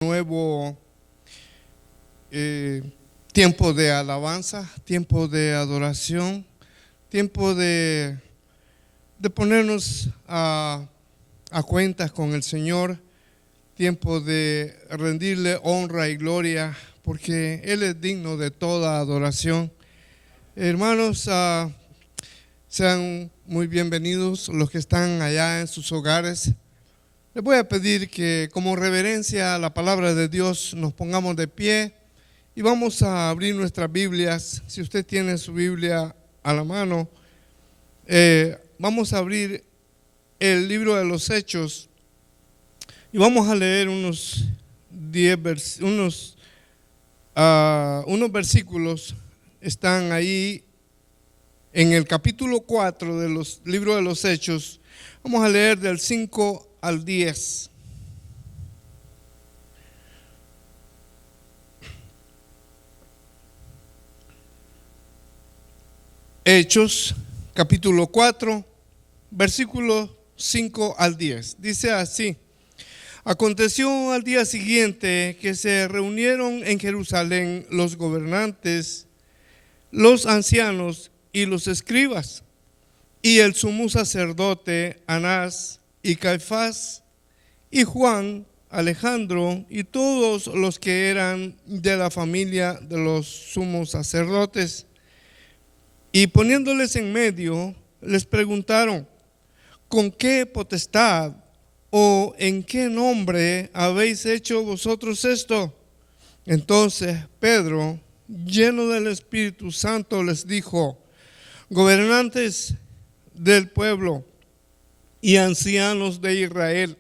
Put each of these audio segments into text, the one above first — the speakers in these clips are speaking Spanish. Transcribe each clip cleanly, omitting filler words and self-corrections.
Nuevo tiempo de alabanza, tiempo de adoración, tiempo de ponernos a cuentas con el Señor, tiempo de rendirle honra y gloria, porque Él es digno de toda adoración. Hermanos, sean muy bienvenidos los que están allá en sus hogares. Les voy a pedir que como reverencia a la palabra de Dios nos pongamos de pie y vamos a abrir nuestras Biblias. Si usted tiene su Biblia a la mano, vamos a abrir el libro de los Hechos y vamos a leer unos versículos. Están ahí en el capítulo 4 de los libros de los Hechos. Vamos a leer del 5 al 10. Hechos, capítulo 4, versículos 5 al 10. Dice así: Aconteció al día siguiente que se reunieron en Jerusalén los gobernantes, los ancianos y los escribas, y el sumo sacerdote Anás, y Caifás, y Juan, Alejandro, y todos los que eran de la familia de los sumos sacerdotes. Y poniéndoles en medio, les preguntaron: ¿con qué potestad o en qué nombre habéis hecho vosotros esto? Entonces Pedro, lleno del Espíritu Santo, les dijo: gobernantes del pueblo y ancianos de Israel,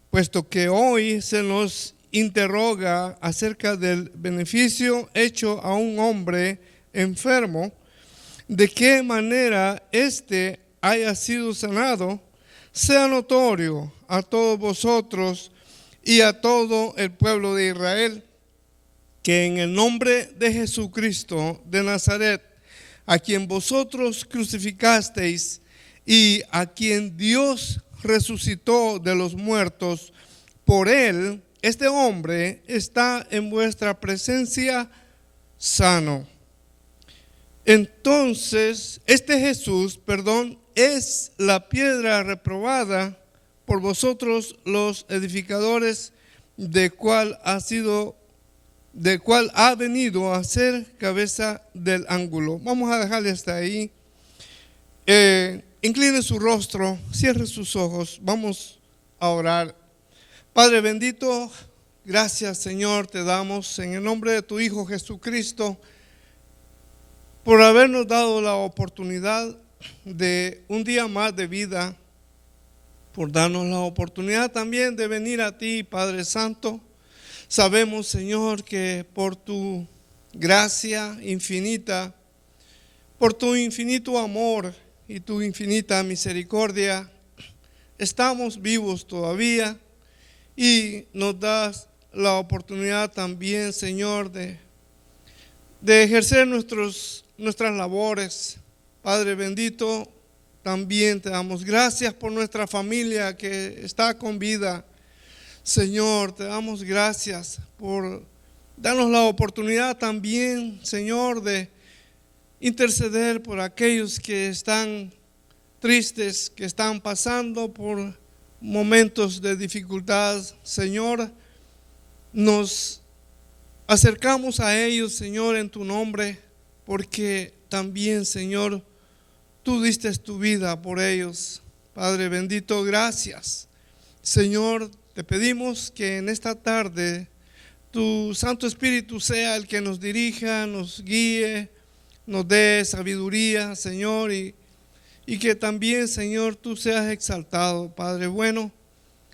puesto que hoy se nos interroga acerca del beneficio hecho a un hombre enfermo, de qué manera éste haya sido sanado, sea notorio a todos vosotros y a todo el pueblo de Israel, que en el nombre de Jesucristo de Nazaret, a quien vosotros crucificasteis y a quien Dios resucitó de los muertos, por él, este hombre está en vuestra presencia sano. Entonces, este Jesús, es la piedra reprobada por vosotros los edificadores, de cual ha venido a ser cabeza del ángulo. Vamos a dejarle hasta ahí. Incline su rostro, cierre sus ojos, vamos a orar. Padre bendito, gracias Señor te damos en el nombre de tu Hijo Jesucristo por habernos dado la oportunidad de un día más de vida, por darnos la oportunidad también de venir a ti, Padre Santo. Sabemos, Señor, que por tu gracia infinita, por tu infinito amor y tu infinita misericordia, estamos vivos todavía y nos das la oportunidad también, Señor, de ejercer nuestras labores. Padre bendito, también te damos gracias por nuestra familia que está con vida. Señor, te damos gracias por darnos la oportunidad también, Señor, de interceder por aquellos que están tristes, que están pasando por momentos de dificultad. Señor, nos acercamos a ellos, Señor, en tu nombre, porque también, Señor, tú diste tu vida por ellos. Padre bendito, gracias. Señor, te pedimos que en esta tarde tu Santo Espíritu sea el que nos dirija, nos guíe, nos dé sabiduría, Señor, y que también, Señor, tú seas exaltado, Padre bueno,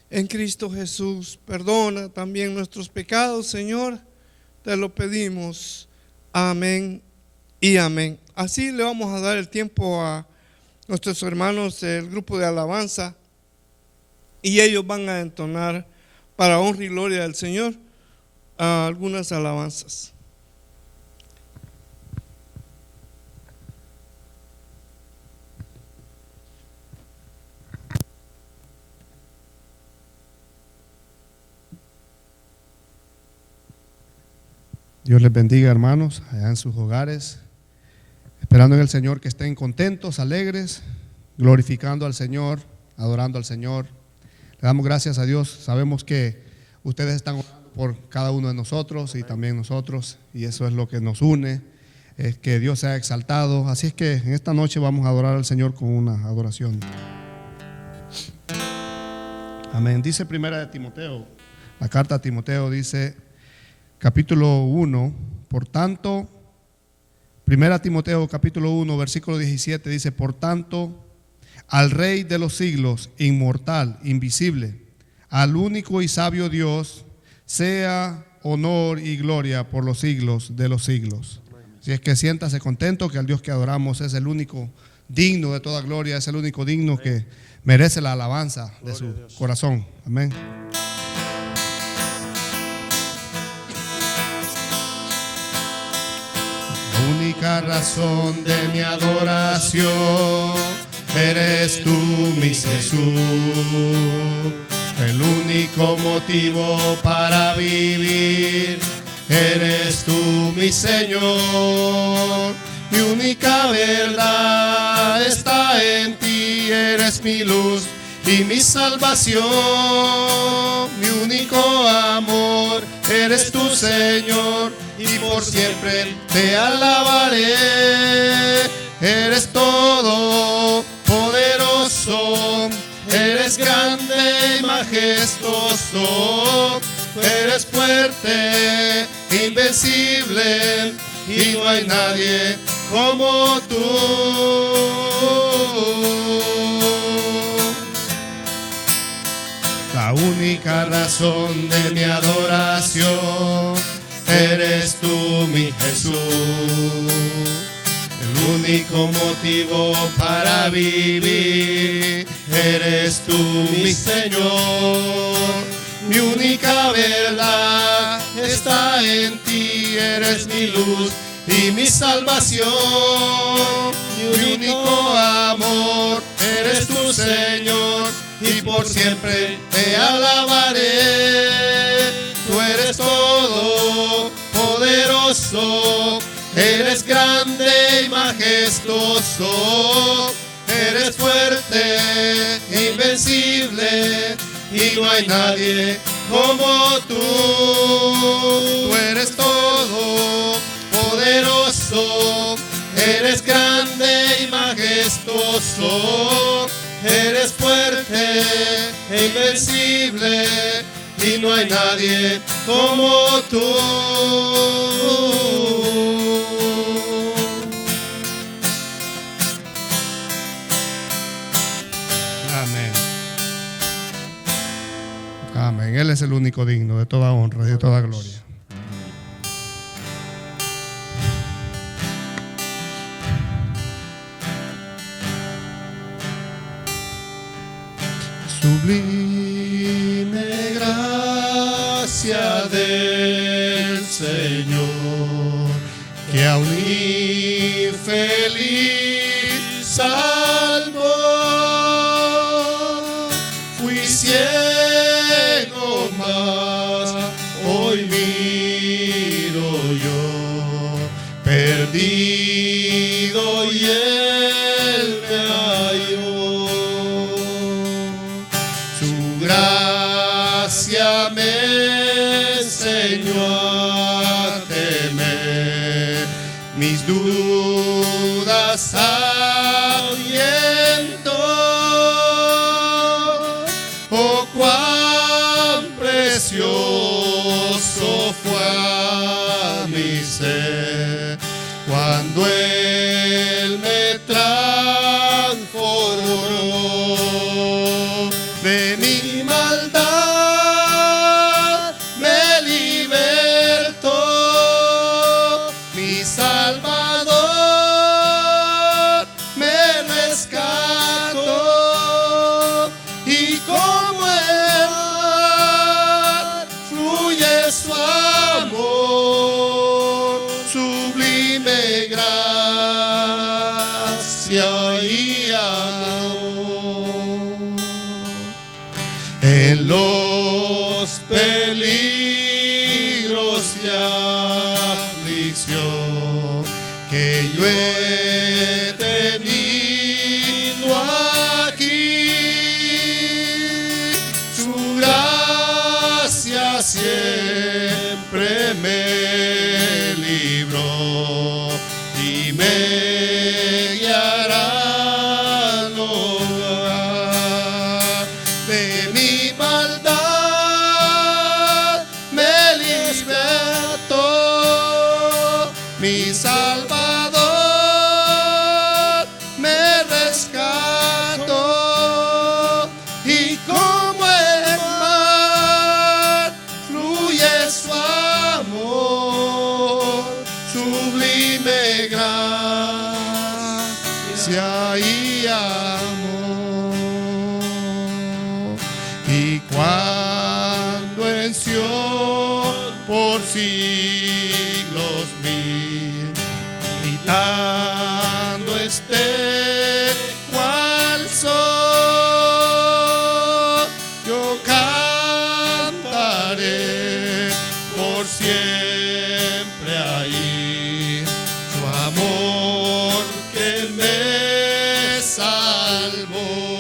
en Cristo Jesús. Perdona también nuestros pecados, Señor, te lo pedimos. Amén y amén. Así le vamos a dar el tiempo a nuestros hermanos del grupo de alabanza y ellos van a entonar para honra y gloria del Señor algunas alabanzas. Dios les bendiga, hermanos, allá en sus hogares, esperando en el Señor que estén contentos, alegres, glorificando al Señor, adorando al Señor. Le damos gracias a Dios. Sabemos que ustedes están orando por cada uno de nosotros y también nosotros, y eso es lo que nos une, es que Dios sea exaltado. Así es que en esta noche vamos a adorar al Señor con una adoración. Amén. Dice primera de Timoteo, la carta a Timoteo dice, capítulo 1, por tanto, primera Timoteo capítulo 1, versículo 17 dice, por tanto, al Rey de los siglos, inmortal, invisible, al único y sabio Dios, sea honor y gloria por los siglos de los siglos. Si es que siéntase contento que al Dios que adoramos es el único digno de toda gloria, es el único digno que merece la alabanza de su corazón. Amén. La única razón de mi adoración eres tú, mi Jesús. El único motivo para vivir eres tú, mi Señor. Mi única verdad está en ti, eres mi luz y mi salvación. Mi único amor eres tú, Señor, y por siempre te alabaré. Eres todo poderoso, eres grande y majestuoso, eres fuerte, invencible, y no hay nadie como tú. La única razón de mi adoración eres tú, mi Jesús. El único motivo para vivir eres tú, mi Señor. Mi única verdad está en ti, eres mi luz y mi salvación. Mi único amor eres tú, Señor, y por siempre te alabaré. Tú eres todo poderoso, eres grande y majestuoso, eres fuerte, invencible, y no hay nadie como tú. Tú eres todo poderoso, eres grande y majestuoso, eres fuerte e invencible, y no hay nadie como tú. Amén. Amén. Él es el único digno de toda honra y de toda gloria. Sublime gracia del Señor, que a un infeliz salvó. Fui ciego, mas hoy miro yo, perdido, y Él me halló. Su gracia me enseñó a temer, mis dudas ahuyentó. Oh, cuán precioso fue a mi ser cuando Él me transformó. De mi maldad me libertó, mi Salvador me rescató, y como el mar fluye su amor, sublime gracia y amor. En los peligros ya bendición que yo he tenido aquí. Su gracia siempre me libró y me guiará al hogar de mi maldad, me libertó mi Salvador, me rescató, y como el mar fluye su amor, sublime gracia y amor. Y cuando en Sion por siglos mil, gritando esté cual sol, yo cantaré por siempre ahí su amor que me salvó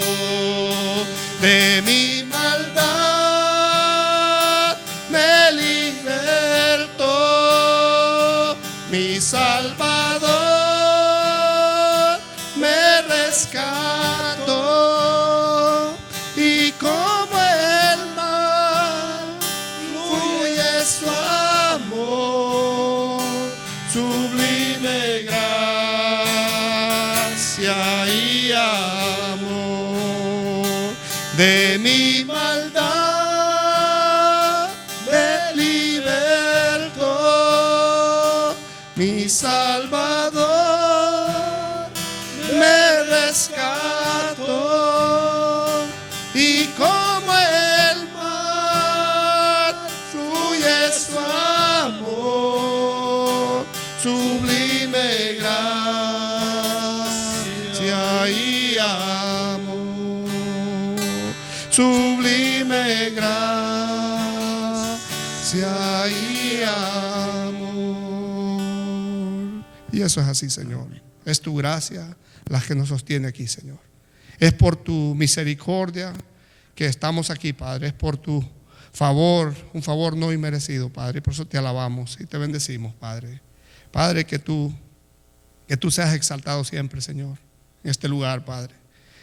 de mi maldad, me libertó mi Salvador, me rescató, y como el mar fluye su amor, sublime gracia y amor, de mi maldad me libertó mi Salvador, me rescató, y como el mar fluye su amor, sublime gracia y amor, sublime gracia y amor. Y eso es así, Señor. Es tu gracia la que nos sostiene aquí, Señor. Es por tu misericordia que estamos aquí, Padre. Es por tu favor, un favor no inmerecido, Padre. Por eso te alabamos y te bendecimos, Padre. Padre, que tú seas exaltado siempre, Señor, en este lugar, Padre.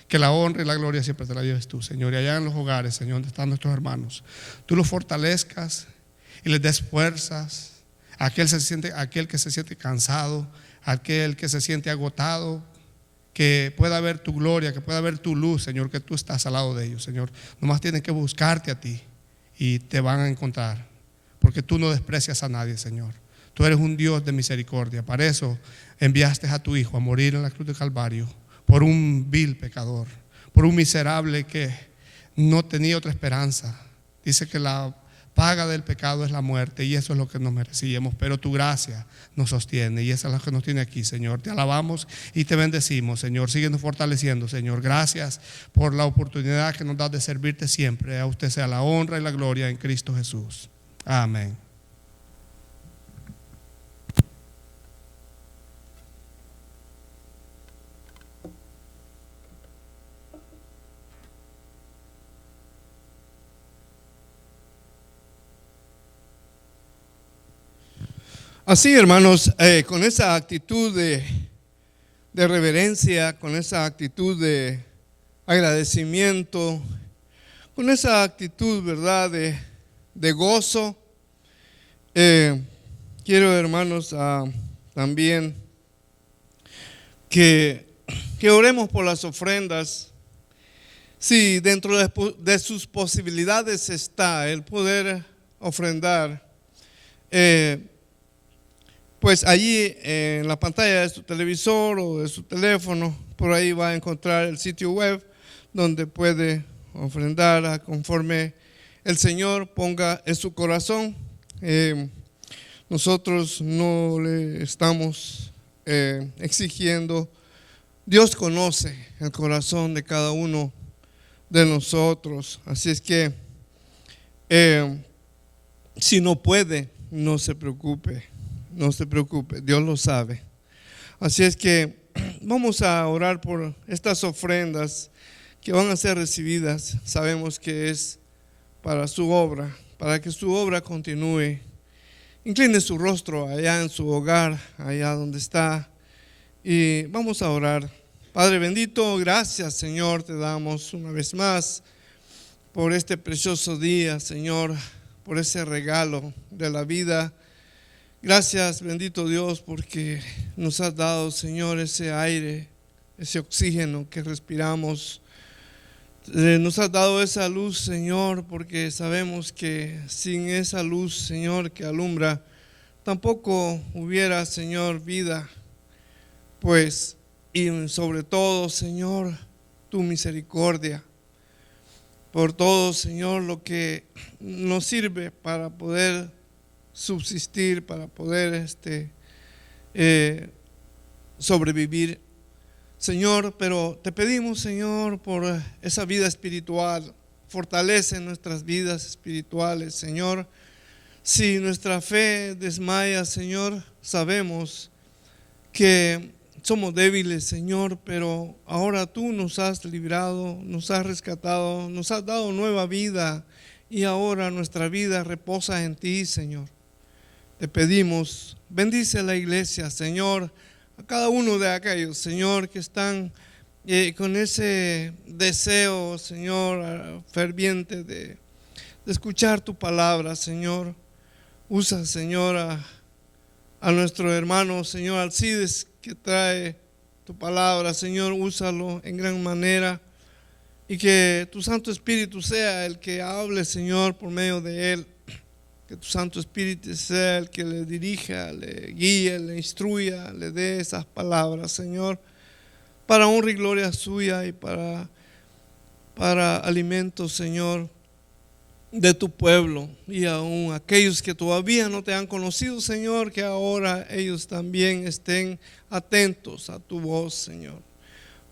Que la honra y la gloria siempre te la lleves tú, Señor. Y allá en los hogares, Señor, donde están nuestros hermanos, tú los fortalezcas y les des fuerzas. Aquel que se siente cansado, aquel que se siente agotado, que pueda ver tu gloria, que pueda ver tu luz, Señor, que tú estás al lado de ellos, Señor. Nomás tienen que buscarte a ti y te van a encontrar, porque tú no desprecias a nadie, Señor. Tú eres un Dios de misericordia. Para eso enviaste a tu Hijo a morir en la cruz de Calvario por un vil pecador, por un miserable que no tenía otra esperanza. Dice que la paga del pecado es la muerte, y eso es lo que nos merecíamos, pero tu gracia nos sostiene, y esa es la que nos tiene aquí, Señor. Te alabamos y te bendecimos, Señor. Síguenos fortaleciendo, Señor. Gracias por la oportunidad que nos das de servirte siempre. A usted sea la honra y la gloria en Cristo Jesús. Amén. Así, hermanos, con esa actitud de reverencia, con esa actitud de agradecimiento, con esa actitud, ¿verdad?, de gozo, quiero, hermanos, también que oremos por las ofrendas. Si dentro de sus posibilidades está el poder ofrendar, pues allí en la pantalla de su televisor o de su teléfono, por ahí va a encontrar el sitio web donde puede ofrendar conforme el Señor ponga en su corazón. Nosotros no le estamos exigiendo. Dios conoce el corazón de cada uno de nosotros. Así es que si no puede, no se preocupe. No se preocupe, Dios lo sabe. Así es que vamos a orar por estas ofrendas que van a ser recibidas. Sabemos que es para su obra, para que su obra continúe. Incline su rostro allá en su hogar, allá donde está, y vamos a orar. Padre bendito, gracias, Señor, te damos una vez más por este precioso día, Señor, por ese regalo de la vida. Gracias, bendito Dios, porque nos has dado, Señor, ese aire, ese oxígeno que respiramos. Nos has dado esa luz, Señor, porque sabemos que sin esa luz, Señor, que alumbra, tampoco hubiera, Señor, vida. Pues, y sobre todo, Señor, tu misericordia. Por todo, Señor, lo que nos sirve para poder subsistir, para poder sobrevivir, Señor. Pero te pedimos, Señor, por esa vida espiritual. Fortalece nuestras vidas espirituales, Señor. Si nuestra fe desmaya, Señor, sabemos que somos débiles, Señor, pero ahora tú nos has librado, nos has rescatado, nos has dado nueva vida, y ahora nuestra vida reposa en ti, Señor. Te pedimos, bendice a la iglesia, Señor, a cada uno de aquellos, Señor, que están con ese deseo, Señor, ferviente de escuchar tu palabra, Señor. Usa, Señor, a nuestro hermano, Señor Alcides, que trae tu palabra, Señor. Úsalo en gran manera, y que tu Santo Espíritu sea el que hable, Señor, por medio de él. Que tu Santo Espíritu sea el que le dirija, le guíe, le instruya, le dé esas palabras, Señor, para honra y gloria suya, y para alimento, Señor, de tu pueblo, y aún aquellos que todavía no te han conocido, Señor, que ahora ellos también estén atentos a tu voz, Señor.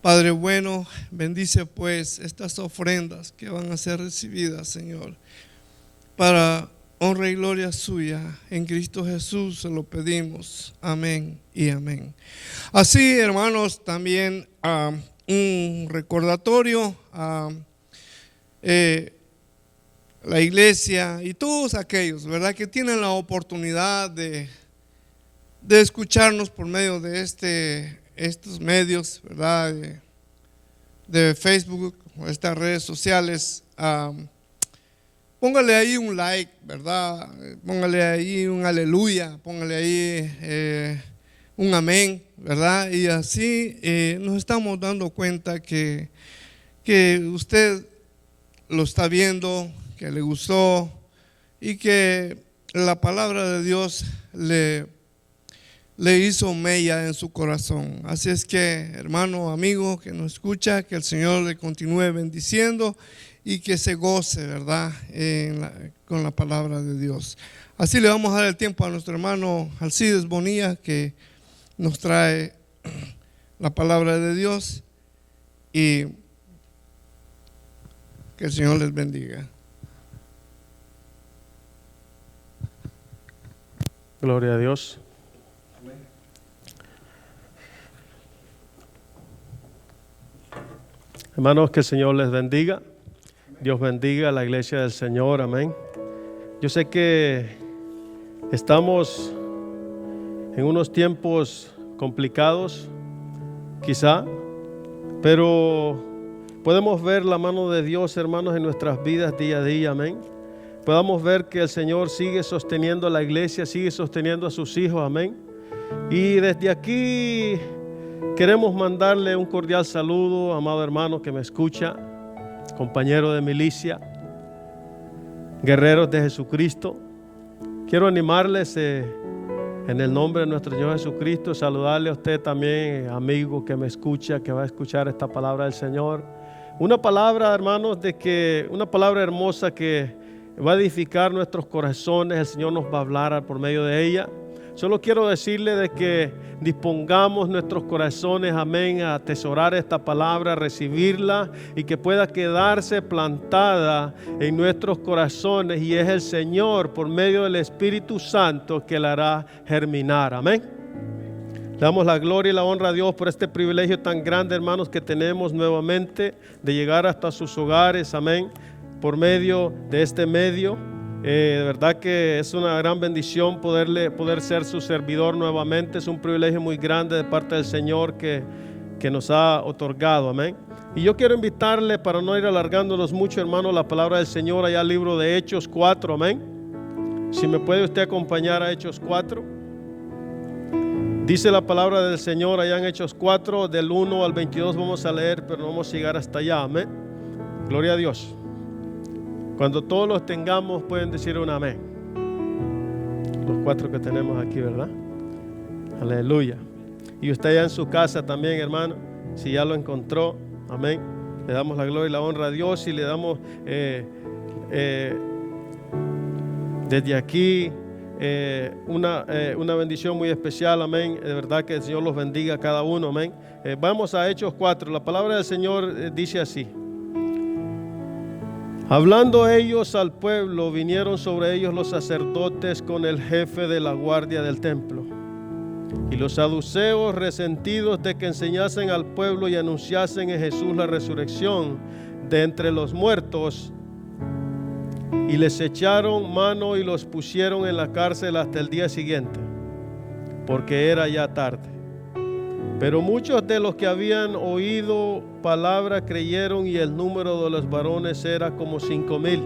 Padre bueno, bendice pues estas ofrendas que van a ser recibidas, Señor, para honra y gloria suya. En Cristo Jesús se lo pedimos. Amén y amén. Así, hermanos, también un recordatorio a la iglesia y todos aquellos, ¿verdad?, que tienen la oportunidad de escucharnos por medio de estos medios, ¿verdad?, de Facebook o estas redes sociales. Póngale ahí un like, ¿verdad? Póngale ahí un aleluya, póngale ahí un amén, ¿verdad? Y así nos estamos dando cuenta que usted lo está viendo, que le gustó, y que la palabra de Dios le hizo mella en su corazón. Así es que, hermano, amigo que nos escucha, que el Señor le continúe bendiciendo y que se goce, ¿verdad?, con la palabra de Dios. Así le vamos a dar el tiempo a nuestro hermano Alcides Bonilla, que nos trae la palabra de Dios, y que el Señor les bendiga. Gloria a Dios. Hermanos, que el Señor les bendiga. Dios bendiga a la iglesia del Señor. Amén. Yo sé que estamos en unos tiempos complicados, quizá, pero podemos ver la mano de Dios, hermanos, en nuestras vidas día a día. Amén. Podamos ver que el Señor sigue sosteniendo a la iglesia, sigue sosteniendo a sus hijos. Amén. Y desde aquí queremos mandarle un cordial saludo, amado hermano que me escucha, compañero de milicia, guerreros de Jesucristo. Quiero animarles en el nombre de nuestro Señor Jesucristo, saludarle a usted también, amigo que me escucha, que va a escuchar esta palabra del Señor. Una palabra, hermanos, una palabra hermosa que va a edificar nuestros corazones. El Señor nos va a hablar por medio de ella. Solo quiero decirle de que dispongamos nuestros corazones, amén, a atesorar esta palabra, a recibirla y que pueda quedarse plantada en nuestros corazones, y es el Señor por medio del Espíritu Santo que la hará germinar, amén. Le damos la gloria y la honra a Dios por este privilegio tan grande, hermanos, que tenemos nuevamente de llegar hasta sus hogares, amén, por medio de este medio. De verdad que es una gran bendición poder ser su servidor nuevamente. Es un privilegio muy grande de parte del Señor que nos ha otorgado, amén. Y yo quiero invitarle, para no ir alargándonos mucho, hermano, la palabra del Señor allá al libro de Hechos 4, amén. Si me puede usted acompañar a Hechos 4. Dice la palabra del Señor allá en Hechos 4, del 1 al 22 vamos a leer, pero no vamos a llegar hasta allá, amén. Gloria a Dios. Cuando todos los tengamos pueden decir un amén. Los 4 que tenemos aquí, ¿verdad? Aleluya. Y usted allá en su casa también, hermano, si ya lo encontró, amén. Le damos la gloria y la honra a Dios y le damos desde aquí una bendición muy especial, amén. De verdad que el Señor los bendiga a cada uno, amén. Vamos a Hechos 4. La palabra del Señor dice así: hablando ellos al pueblo, vinieron sobre ellos los sacerdotes con el jefe de la guardia del templo y los saduceos, resentidos de que enseñasen al pueblo y anunciasen en Jesús la resurrección de entre los muertos, y les echaron mano y los pusieron en la cárcel hasta el día siguiente, porque era ya tarde. Pero muchos de los que habían oído palabra creyeron, y el número de los varones era como 5,000.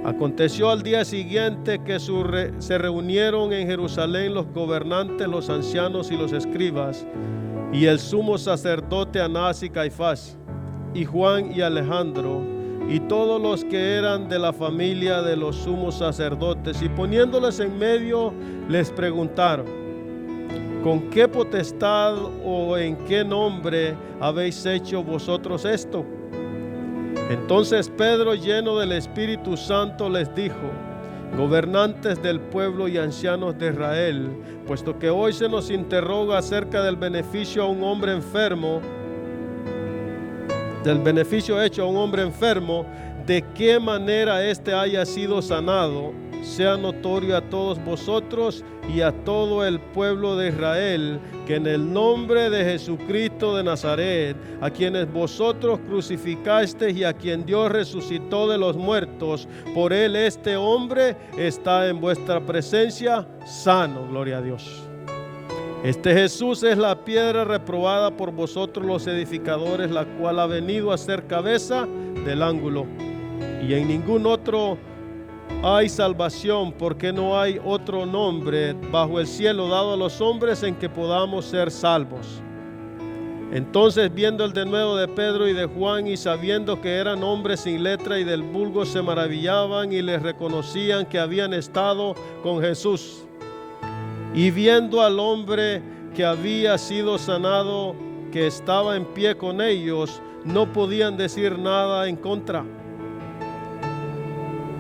Aconteció al día siguiente que se reunieron en Jerusalén los gobernantes, los ancianos y los escribas, y el sumo sacerdote Anás y Caifás, y Juan y Alejandro, y todos los que eran de la familia de los sumos sacerdotes, y poniéndoles en medio les preguntaron: ¿con qué potestad o en qué nombre habéis hecho vosotros esto? Entonces Pedro, lleno del Espíritu Santo, les dijo: gobernantes del pueblo y ancianos de Israel, puesto que hoy se nos interroga acerca del beneficio a un hombre enfermo, del beneficio hecho a un hombre enfermo, de qué manera éste haya sido sanado, sea notorio a todos vosotros y a todo el pueblo de Israel, que en el nombre de Jesucristo de Nazaret, a quienes vosotros crucificasteis y a quien Dios resucitó de los muertos, por él este hombre está en vuestra presencia sano. Gloria a Dios. Este Jesús es la piedra reprobada por vosotros los edificadores, la cual ha venido a ser cabeza del ángulo. Y en ningún otro hay salvación, porque no hay otro nombre bajo el cielo dado a los hombres en que podamos ser salvos. Entonces, viendo el denuedo de Pedro y de Juan, y sabiendo que eran hombres sin letra y del vulgo, se maravillaban y les reconocían que habían estado con Jesús. Y viendo al hombre que había sido sanado, que estaba en pie con ellos, no podían decir nada en contra.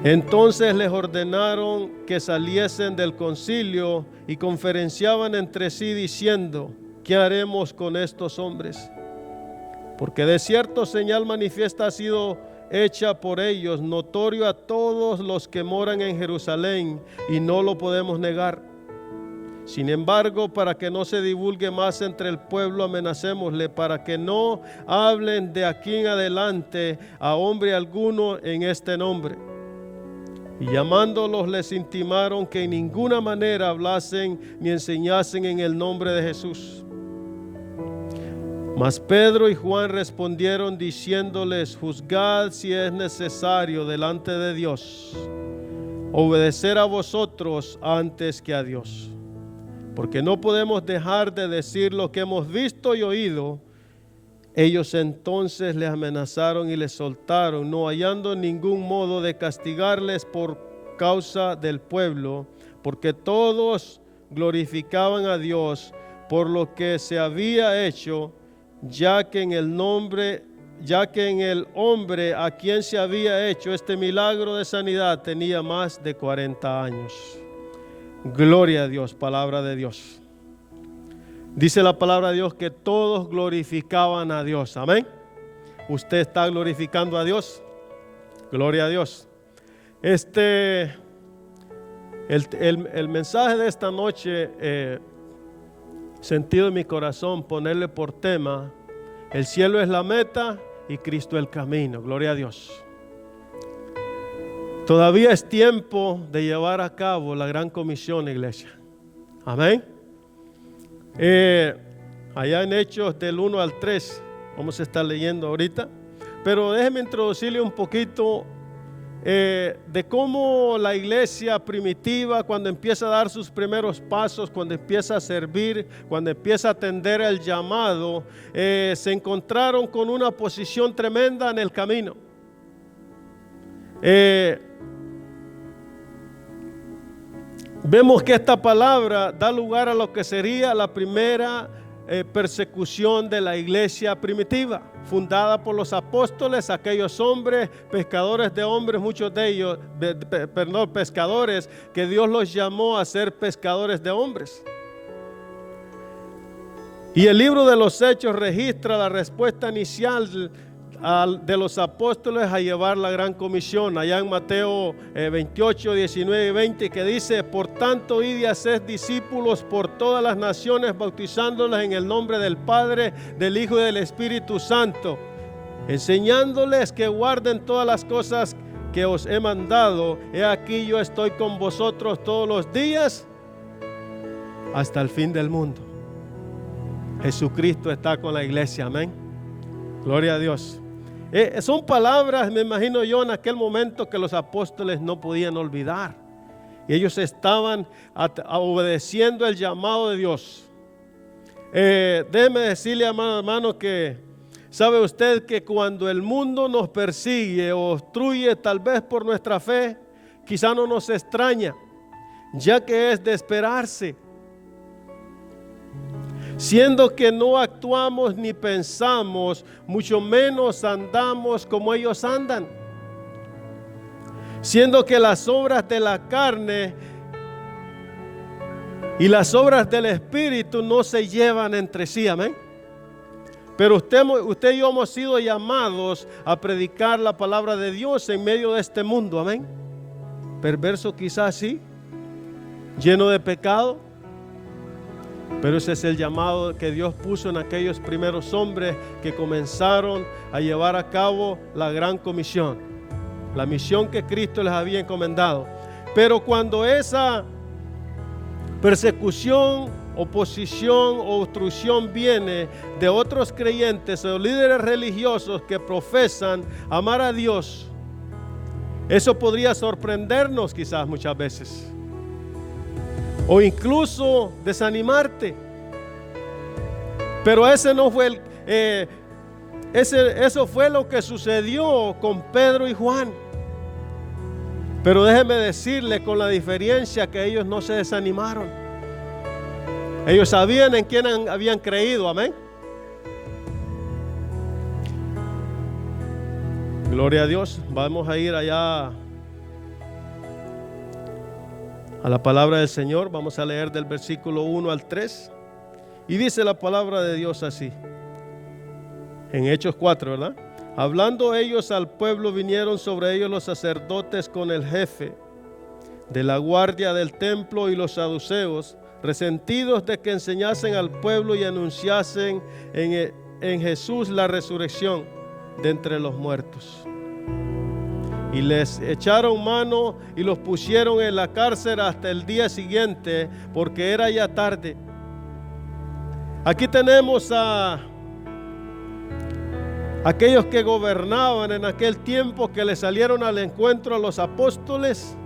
Entonces les ordenaron que saliesen del concilio y conferenciaban entre sí diciendo: ¿qué haremos con estos hombres? Porque de cierto señal manifiesta ha sido hecha por ellos, notorio a todos los que moran en Jerusalén, y no lo podemos negar. Sin embargo, para que no se divulgue más entre el pueblo, amenacémosle para que no hablen de aquí en adelante a hombre alguno en este nombre. Y llamándolos les intimaron que en ninguna manera hablasen ni enseñasen en el nombre de Jesús. Mas Pedro y Juan respondieron diciéndoles: juzgad si es necesario delante de Dios obedecer a vosotros antes que a Dios. Porque no podemos dejar de decir lo que hemos visto y oído. Ellos entonces les amenazaron y les soltaron, no hallando ningún modo de castigarles por causa del pueblo, porque todos glorificaban a Dios por lo que se había hecho, ya que en el hombre a quien se había hecho este milagro de sanidad tenía más de 40 años. Gloria a Dios, palabra de Dios. Dice la palabra de Dios que todos glorificaban a Dios. Amén. ¿Usted está glorificando a Dios? Gloria a Dios. El mensaje de esta noche, sentido en mi corazón ponerle por tema: el cielo es la meta y Cristo el camino. Gloria a Dios. Todavía es tiempo de llevar a cabo la gran comisión, iglesia. Amén. Allá en Hechos del 1 al 3 vamos a estar leyendo ahorita, pero déjeme introducirle un poquito de cómo la iglesia primitiva, cuando empieza a dar sus primeros pasos, cuando empieza a servir, cuando empieza a atender el llamado, se encontraron con una oposición tremenda en el camino. Vemos que esta palabra da lugar a lo que sería la primera persecución de la iglesia primitiva, fundada por los apóstoles, aquellos hombres, pescadores de hombres, muchos de ellos, pescadores, que Dios los llamó a ser pescadores de hombres. Y el libro de los Hechos registra la respuesta inicial de los apóstoles a llevar la gran comisión, allá en Mateo 28, 19 y 20, que dice: por tanto, id y haced discípulos por todas las naciones, bautizándolos en el nombre del Padre, del Hijo y del Espíritu Santo, enseñándoles que guarden todas las cosas que os he mandado. He aquí, yo estoy con vosotros todos los días hasta el fin del mundo. Jesucristo está con la iglesia, amén. Gloria a Dios. Son palabras, me imagino yo, en aquel momento que los apóstoles no podían olvidar. Y ellos estaban obedeciendo el llamado de Dios. Déjeme decirle, hermano, que sabe usted que cuando el mundo nos persigue o obstruye tal vez por nuestra fe, quizá no nos extraña, ya que es de esperarse. Siendo que no actuamos ni pensamos, mucho menos andamos como ellos andan. Siendo que las obras de la carne y las obras del Espíritu no se llevan entre sí, amén. Pero usted y yo hemos sido llamados a predicar la palabra de Dios en medio de este mundo, amén. Perverso quizás sí, lleno de pecado. Pero ese es el llamado que Dios puso en aquellos primeros hombres que comenzaron a llevar a cabo la gran comisión, la misión que Cristo les había encomendado. Pero cuando esa persecución, oposición o obstrucción viene de otros creyentes o líderes religiosos que profesan amar a Dios, eso podría sorprendernos quizás muchas veces, o incluso desanimarte. Pero ese no fue eso fue lo que sucedió con Pedro y Juan. Pero déjeme decirle con la diferencia que ellos no se desanimaron. Ellos sabían en quién habían creído, amén. Gloria a Dios. Vamos a ir allá a la palabra del Señor. Vamos a leer del versículo 1 al 3. Y dice la palabra de Dios así, en Hechos 4, ¿verdad? Hablando ellos al pueblo, vinieron sobre ellos los sacerdotes con el jefe de la guardia del templo y los saduceos, resentidos de que enseñasen al pueblo y anunciasen en Jesús la resurrección de entre los muertos. Y les echaron mano y los pusieron en la cárcel hasta el día siguiente, porque era ya tarde. Aquí tenemos a aquellos que gobernaban en aquel tiempo, que le salieron al encuentro a los apóstoles.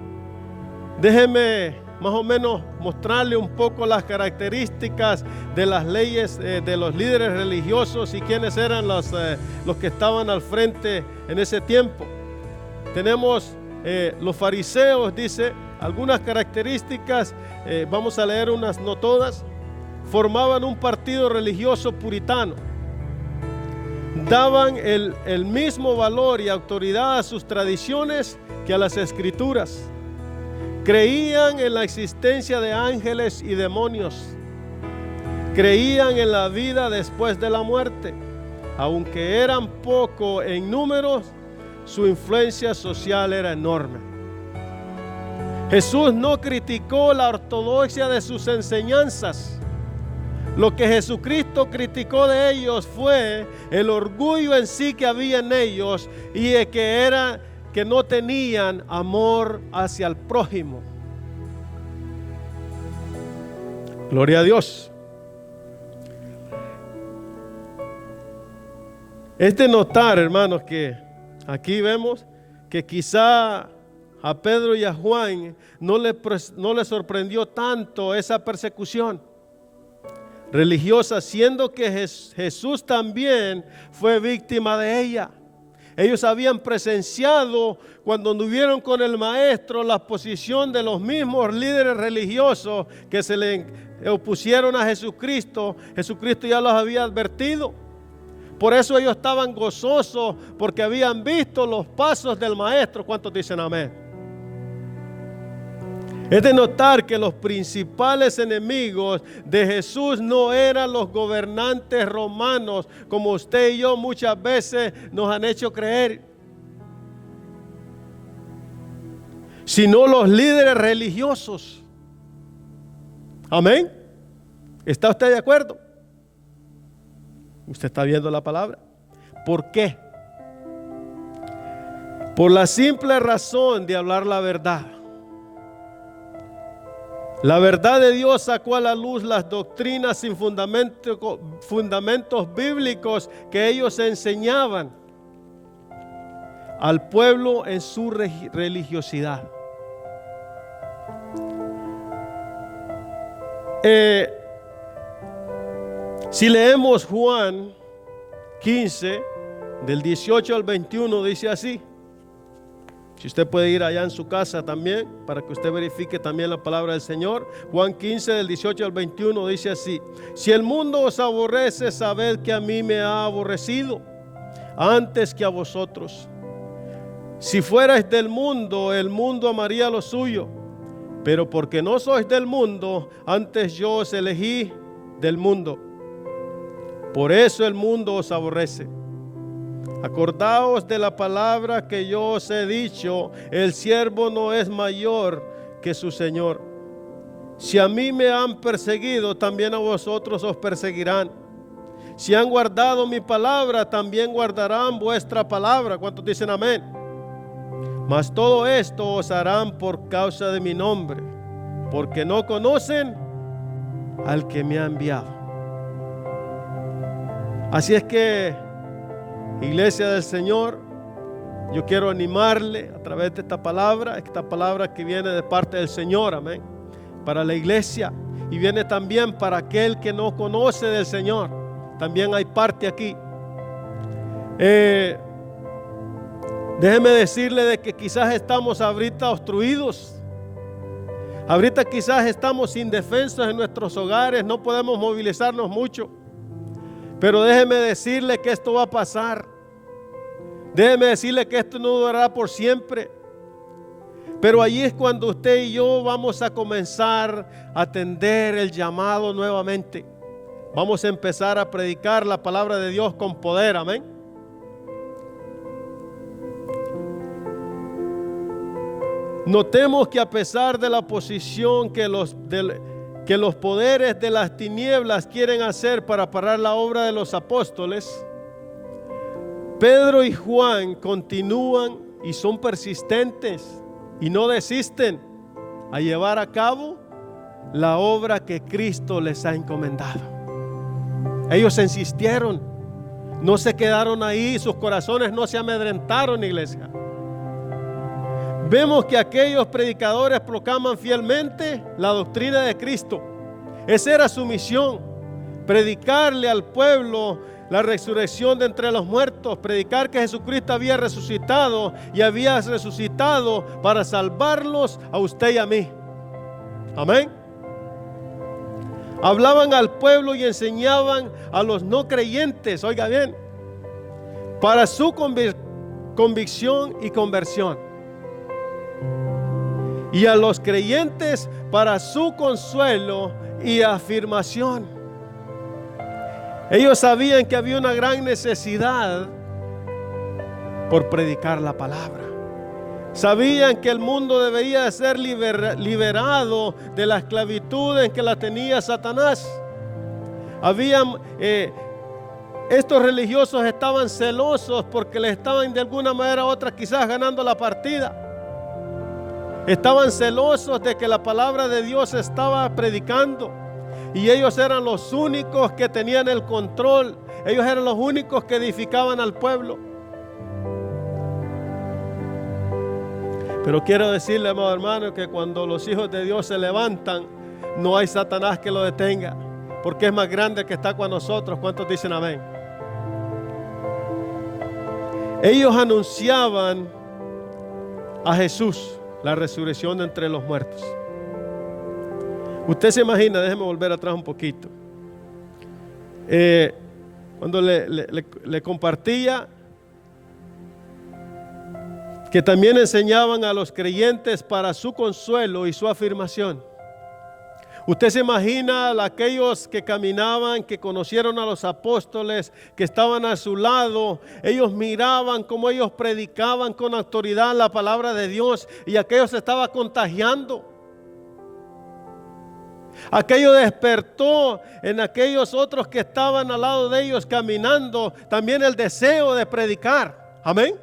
Déjeme más o menos mostrarle un poco las características de las leyes de los líderes religiosos y quiénes eran los que estaban al frente en ese tiempo. Tenemos los fariseos, dice, algunas características, vamos a leer unas, no todas. Formaban un partido religioso puritano. Daban el mismo valor y autoridad a sus tradiciones que a las escrituras. Creían en la existencia de ángeles y demonios. Creían en la vida después de la muerte. Aunque eran pocos en números, su influencia social era enorme. Jesús no criticó la ortodoxia de sus enseñanzas. Lo que Jesucristo criticó de ellos fue el orgullo en sí que había en ellos y de que no tenían amor hacia el prójimo. Gloria a Dios. Es de notar, hermanos, que aquí vemos que quizá a Pedro y a Juan no le sorprendió tanto esa persecución religiosa, siendo que Jesús también fue víctima de ella. Ellos habían presenciado cuando anduvieron con el maestro la posición de los mismos líderes religiosos que se le opusieron a Jesucristo. Jesucristo ya los había advertido. Por eso ellos estaban gozosos porque habían visto los pasos del maestro. ¿Cuántos dicen amén? Es de notar que los principales enemigos de Jesús no eran los gobernantes romanos, como usted y yo muchas veces nos han hecho creer, sino los líderes religiosos. Amén. ¿Está usted de acuerdo? Usted está viendo la palabra. ¿Por qué? Por la simple razón de hablar la verdad. La verdad de Dios sacó a la luz las doctrinas sin fundamentos bíblicos que ellos enseñaban al pueblo en su religiosidad. Si leemos Juan 15, del 18 al 21, dice así. Si usted puede ir allá en su casa también, para que usted verifique también la palabra del Señor. Juan 15, del 18 al 21, dice así: si el mundo os aborrece, sabed que a mí me ha aborrecido antes que a vosotros. Si fuerais del mundo, el mundo amaría lo suyo. Pero porque no sois del mundo, antes yo os elegí del mundo. Por eso el mundo os aborrece. Acordaos de la palabra que yo os he dicho: el siervo no es mayor que su Señor. Si a mí me han perseguido, también a vosotros os perseguirán. Si han guardado mi palabra, también guardarán vuestra palabra. ¿Cuántos dicen amén? Mas todo esto os harán por causa de mi nombre, porque no conocen al que me ha enviado. Así es que, Iglesia del Señor, yo quiero animarle a través de esta palabra que viene de parte del Señor, amén, para la iglesia, y viene también para aquel que no conoce del Señor. También hay parte aquí. Déjeme decirle de que quizás estamos ahorita obstruidos. Ahorita quizás estamos indefensos en nuestros hogares, no podemos movilizarnos mucho. Pero déjeme decirle que esto va a pasar. Déjeme decirle que esto no durará por siempre. Pero allí es cuando usted y yo vamos a comenzar a atender el llamado nuevamente. Vamos a empezar a predicar la palabra de Dios con poder, amén. Notemos que a pesar de la oposición que los poderes de las tinieblas quieren hacer para parar la obra de los apóstoles, Pedro y Juan continúan y son persistentes y no desisten a llevar a cabo la obra que Cristo les ha encomendado. Ellos insistieron, no se quedaron ahí, sus corazones no se amedrentaron, iglesia. Vemos que aquellos predicadores proclaman fielmente la doctrina de Cristo. Esa era su misión, predicarle al pueblo la resurrección de entre los muertos, predicar que Jesucristo había resucitado y había resucitado para salvarlos a usted y a mí. Amén. Hablaban al pueblo y enseñaban a los no creyentes, oiga bien, para su convicción y conversión. y a los creyentes para su consuelo y afirmación. Ellos sabían que había una gran necesidad por predicar la palabra. Sabían que el mundo debería ser liberado de la esclavitud en que la tenía Satanás. Estos religiosos estaban celosos porque le estaban de alguna manera u otra quizás ganando la partida. Estaban celosos de que la palabra de Dios se estaba predicando y ellos eran los únicos que tenían el control. Ellos eran los únicos que edificaban al pueblo. Pero quiero decirle, amado hermano, que cuando los hijos de Dios se levantan, no hay Satanás que lo detenga, porque es más grande el que está con nosotros. ¿Cuántos dicen amén? Ellos anunciaban a Jesús, la resurrección de entre los muertos. Usted se imagina, déjeme volver atrás un poquito. Cuando le compartía que también enseñaban a los creyentes para su consuelo y su afirmación. Usted se imagina a aquellos que caminaban, que conocieron a los apóstoles, que estaban a su lado. Ellos miraban cómo ellos predicaban con autoridad la palabra de Dios y aquello se estaba contagiando. Aquello despertó en aquellos otros que estaban al lado de ellos caminando también el deseo de predicar. Amén.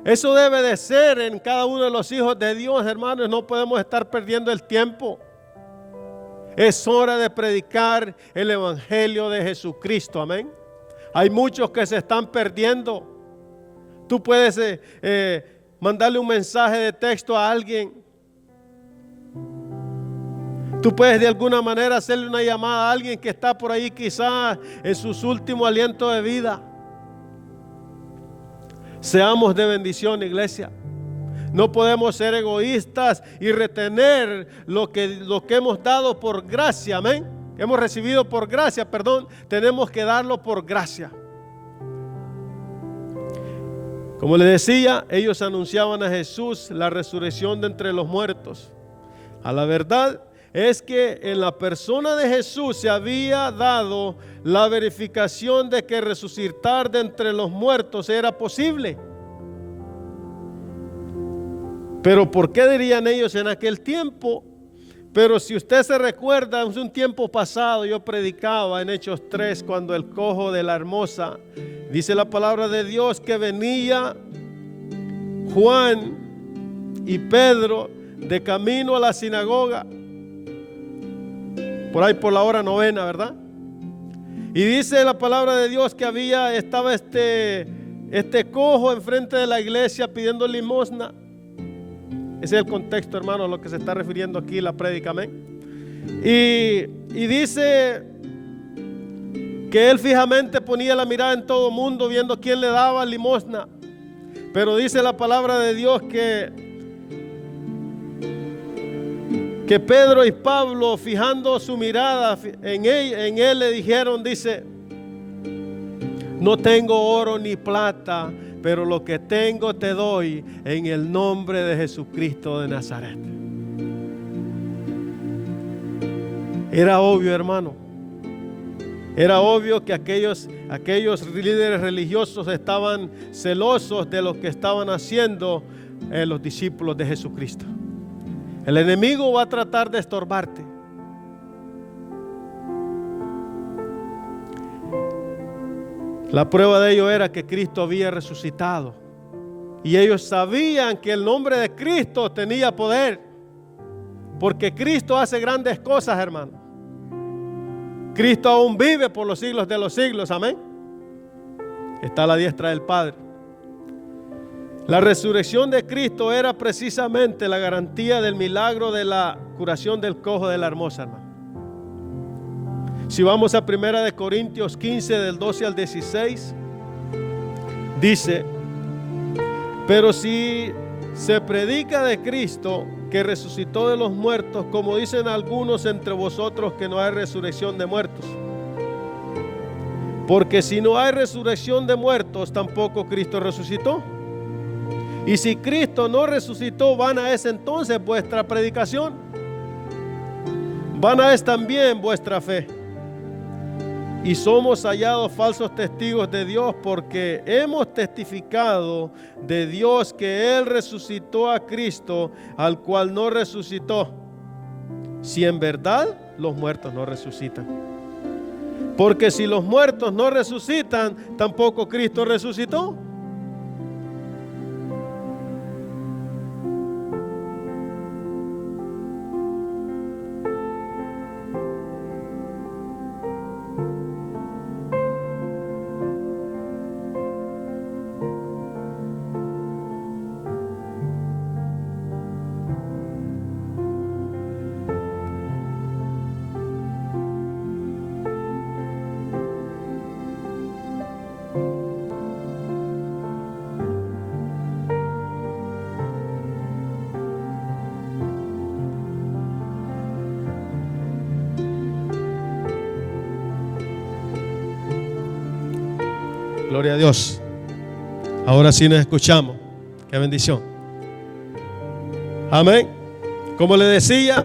Eso debe de ser en cada uno de los hijos de Dios, hermanos. No podemos estar perdiendo el tiempo. Es hora de predicar el evangelio de Jesucristo. Amén. Hay muchos que se están perdiendo. Tú puedes mandarle un mensaje de texto a alguien. Tú puedes de alguna manera hacerle una llamada a alguien que está por ahí quizás en sus últimos alientos de vida. Seamos de bendición, iglesia. No podemos ser egoístas y retener lo que hemos dado por gracia, amén. Hemos recibido por gracia, perdón. Tenemos que darlo por gracia. Como les decía, ellos anunciaban a Jesús la resurrección de entre los muertos. A la verdad es que en la persona de Jesús se había dado la verificación de que resucitar de entre los muertos era posible. Pero ¿por qué dirían ellos en aquel tiempo? Pero si usted se recuerda, en un tiempo pasado yo predicaba en Hechos 3 cuando el cojo de la Hermosa, dice la palabra de Dios que venía Juan y Pedro de camino a la sinagoga, por ahí por la hora 9, ¿verdad? Y dice la palabra de Dios que estaba este cojo enfrente de la iglesia pidiendo limosna. Ese es el contexto, hermano, a lo que se está refiriendo aquí la prédica, amén. Y dice que él fijamente ponía la mirada en todo mundo viendo quién le daba limosna. Pero dice la palabra de Dios que Pedro y Pablo, fijando su mirada en él le dijeron, dice, no tengo oro ni plata, pero lo que tengo te doy en el nombre de Jesucristo de Nazaret. Era obvio, hermano. Era obvio que aquellos líderes religiosos estaban celosos de lo que estaban haciendo los discípulos de Jesucristo. El enemigo va a tratar de estorbarte. La prueba de ello era que Cristo había resucitado. Y ellos sabían que el nombre de Cristo tenía poder. Porque Cristo hace grandes cosas, hermano. Cristo aún vive por los siglos de los siglos, amén. Está a la diestra del Padre. La resurrección de Cristo era precisamente la garantía del milagro de la curación del cojo de la Hermosa, hermano. Si vamos a 1 Corintios 15 del 12 al 16, dice, pero si se predica de Cristo que resucitó de los muertos, como dicen algunos entre vosotros que no hay resurrección de muertos. Porque si no hay resurrección de muertos, tampoco Cristo resucitó. Y si Cristo no resucitó, vana es entonces vuestra predicación, vana es también vuestra fe. Y somos hallados falsos testigos de Dios, porque hemos testificado de Dios que Él resucitó a Cristo, al cual no resucitó, si en verdad los muertos no resucitan. Porque si los muertos no resucitan, tampoco Cristo resucitó. Gloria a Dios. Ahora sí nos escuchamos. Qué bendición. Amén. Como le decía,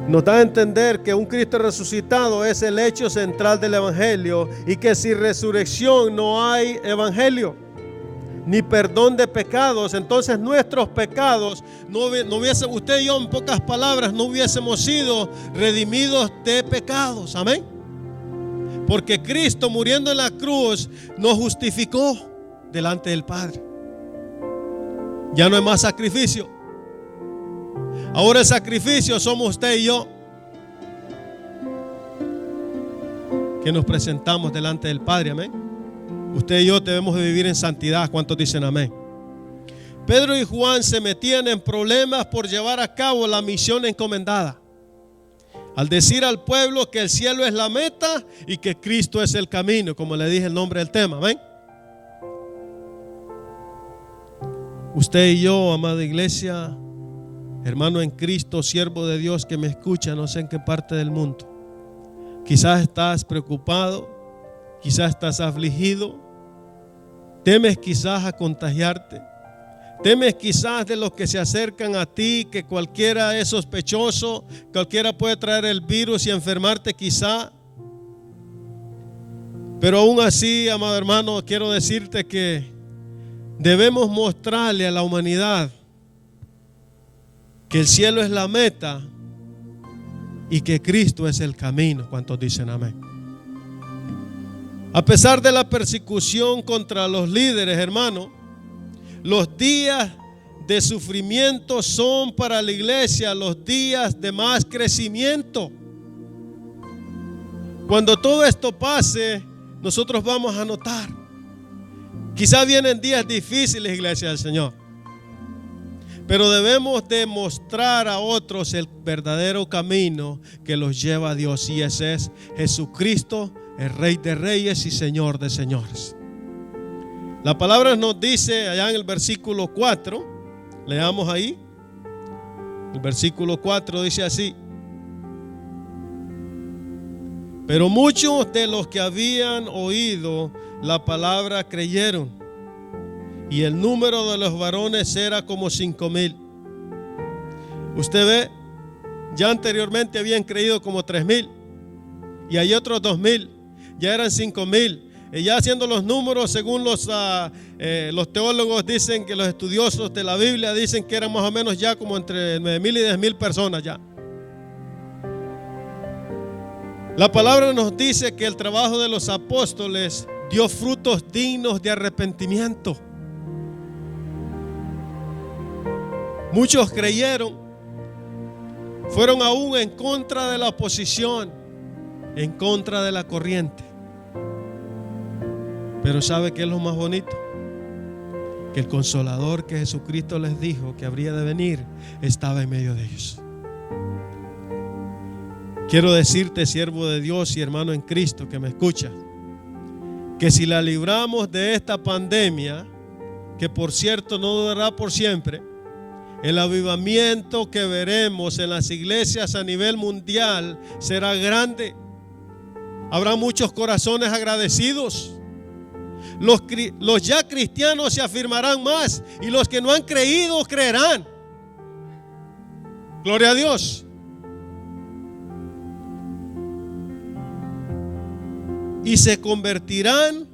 nos da a entender que un Cristo resucitado es el hecho central del evangelio, y que sin resurrección no hay evangelio ni perdón de pecados. Entonces nuestros pecados no hubiese, usted y yo, en pocas palabras, no hubiésemos sido redimidos de pecados. Amén. Porque Cristo, muriendo en la cruz, nos justificó delante del Padre. Ya no hay más sacrificio. Ahora el sacrificio somos usted y yo, que nos presentamos delante del Padre. Amén. Usted y yo debemos de vivir en santidad. ¿Cuántos dicen amén? Pedro y Juan se metían en problemas por llevar a cabo la misión encomendada, al decir al pueblo que el cielo es la meta y que Cristo es el camino, como le dije el nombre del tema. Amén. Usted y yo, amada iglesia, hermano en Cristo, siervo de Dios que me escucha, no sé en qué parte del mundo, quizás estás preocupado, quizás estás afligido, temes quizás a contagiarte, temes quizás de los que se acercan a ti, que cualquiera es sospechoso, cualquiera puede traer el virus y enfermarte quizá. Pero aún así, amado hermano, quiero decirte que debemos mostrarle a la humanidad que el cielo es la meta y que Cristo es el camino. ¿Cuántos dicen amén? A pesar de la persecución contra los líderes, hermano, los días de sufrimiento son para la iglesia los días de más crecimiento. Cuando todo esto pase, nosotros vamos a notar. Quizá vienen días difíciles, iglesia del Señor, pero debemos demostrar a otros el verdadero camino que los lleva a Dios, y ese es Jesucristo, el Rey de Reyes y Señor de Señores. La palabra nos dice allá en el versículo 4, leamos ahí. El versículo 4 dice así: pero muchos de los que habían oído la palabra creyeron, y el número de los varones era como 5,000. Usted ve, ya anteriormente habían creído como 3,000, y hay otros 2,000, ya eran 5,000. Ya haciendo los números, según los teólogos dicen, que los estudiosos de la Biblia dicen que eran más o menos ya como entre 9,000 y 10,000 personas ya. La palabra nos dice que el trabajo de los apóstoles dio frutos dignos de arrepentimiento. Muchos creyeron, fueron aún en contra de la oposición, en contra de la corriente. Pero ¿sabe qué es lo más bonito? Que el Consolador que Jesucristo les dijo que habría de venir estaba en medio de ellos. Quiero decirte, siervo de Dios y hermano en Cristo que me escucha, que si la libramos de esta pandemia, que por cierto no durará por siempre, el avivamiento que veremos en las iglesias a nivel mundial será grande. Habrá muchos corazones agradecidos. Los ya cristianos se afirmarán más y los que no han creído creerán. Gloria a Dios. Y se convertirán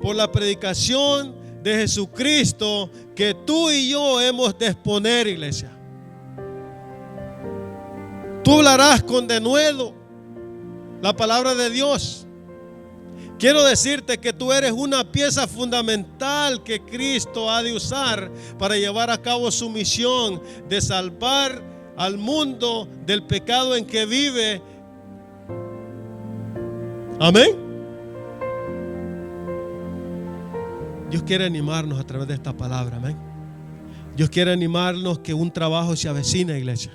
por la predicación de Jesucristo que tú y yo hemos de exponer, iglesia. Tú hablarás con denuedo la palabra de Dios. Quiero decirte que tú eres una pieza fundamental que Cristo ha de usar para llevar a cabo su misión de salvar al mundo del pecado en que vive. Amén. Dios quiere animarnos a través de esta palabra, amén. Dios quiere animarnos que un trabajo se avecina, iglesia.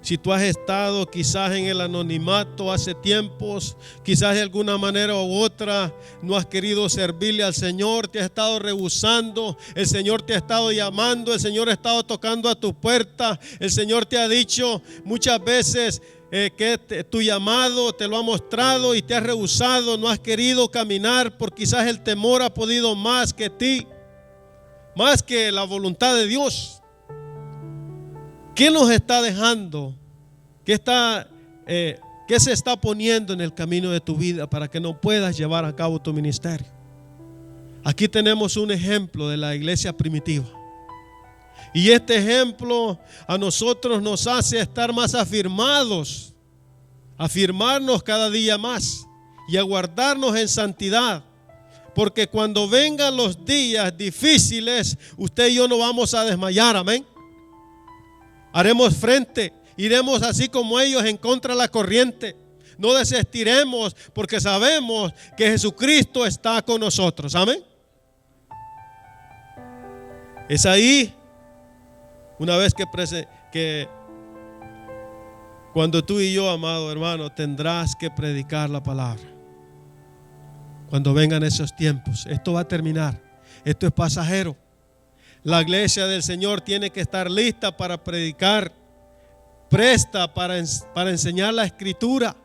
Si tú has estado quizás en el anonimato hace tiempos, quizás de alguna manera u otra no has querido servirle al Señor, te has estado rehusando, el Señor te ha estado llamando, el Señor ha estado tocando a tu puerta, el Señor te ha dicho muchas veces que tu llamado te lo ha mostrado y te has rehusado, no has querido caminar porque quizás el temor ha podido más que ti, más que la voluntad de Dios. ¿Qué nos está dejando? ¿Qué se está poniendo en el camino de tu vida para que no puedas llevar a cabo tu ministerio? Aquí tenemos un ejemplo de la iglesia primitiva. Y este ejemplo a nosotros nos hace estar más afirmados, afirmarnos cada día más y aguardarnos en santidad. Porque cuando vengan los días difíciles, usted y yo no vamos a desmayar, amén. Haremos frente, iremos así como ellos en contra de la corriente. No desistiremos porque sabemos que Jesucristo está con nosotros. Amén. Es ahí, una vez que cuando tú y yo, amado hermano, tendrás que predicar la palabra. Cuando vengan esos tiempos, esto va a terminar. Esto es pasajero. La iglesia del Señor tiene que estar lista para predicar, presta para enseñar la escritura,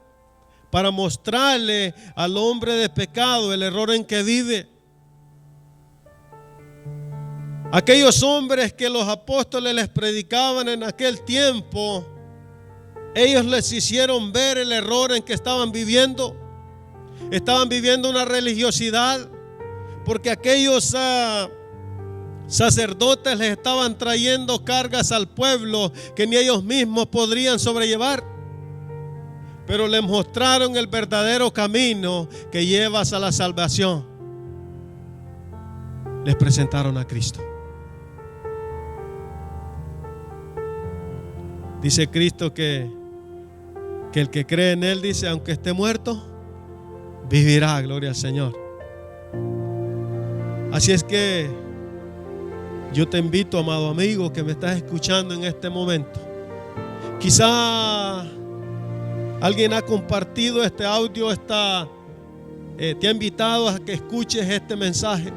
para mostrarle al hombre de pecado el error en que vive. Aquellos hombres que los apóstoles les predicaban en aquel tiempo, ellos les hicieron ver el error en que estaban viviendo. Estaban viviendo una religiosidad porque aquellos sacerdotes les estaban trayendo cargas al pueblo que ni ellos mismos podrían sobrellevar. Pero les mostraron el verdadero camino que lleva a la salvación. Les presentaron a Cristo. Dice Cristo que el que cree en Él, dice, aunque esté muerto, vivirá, gloria al Señor. Así es que yo te invito, amado amigo, que me estás escuchando en este momento. Quizá alguien ha compartido este audio, te ha invitado a que escuches este mensaje.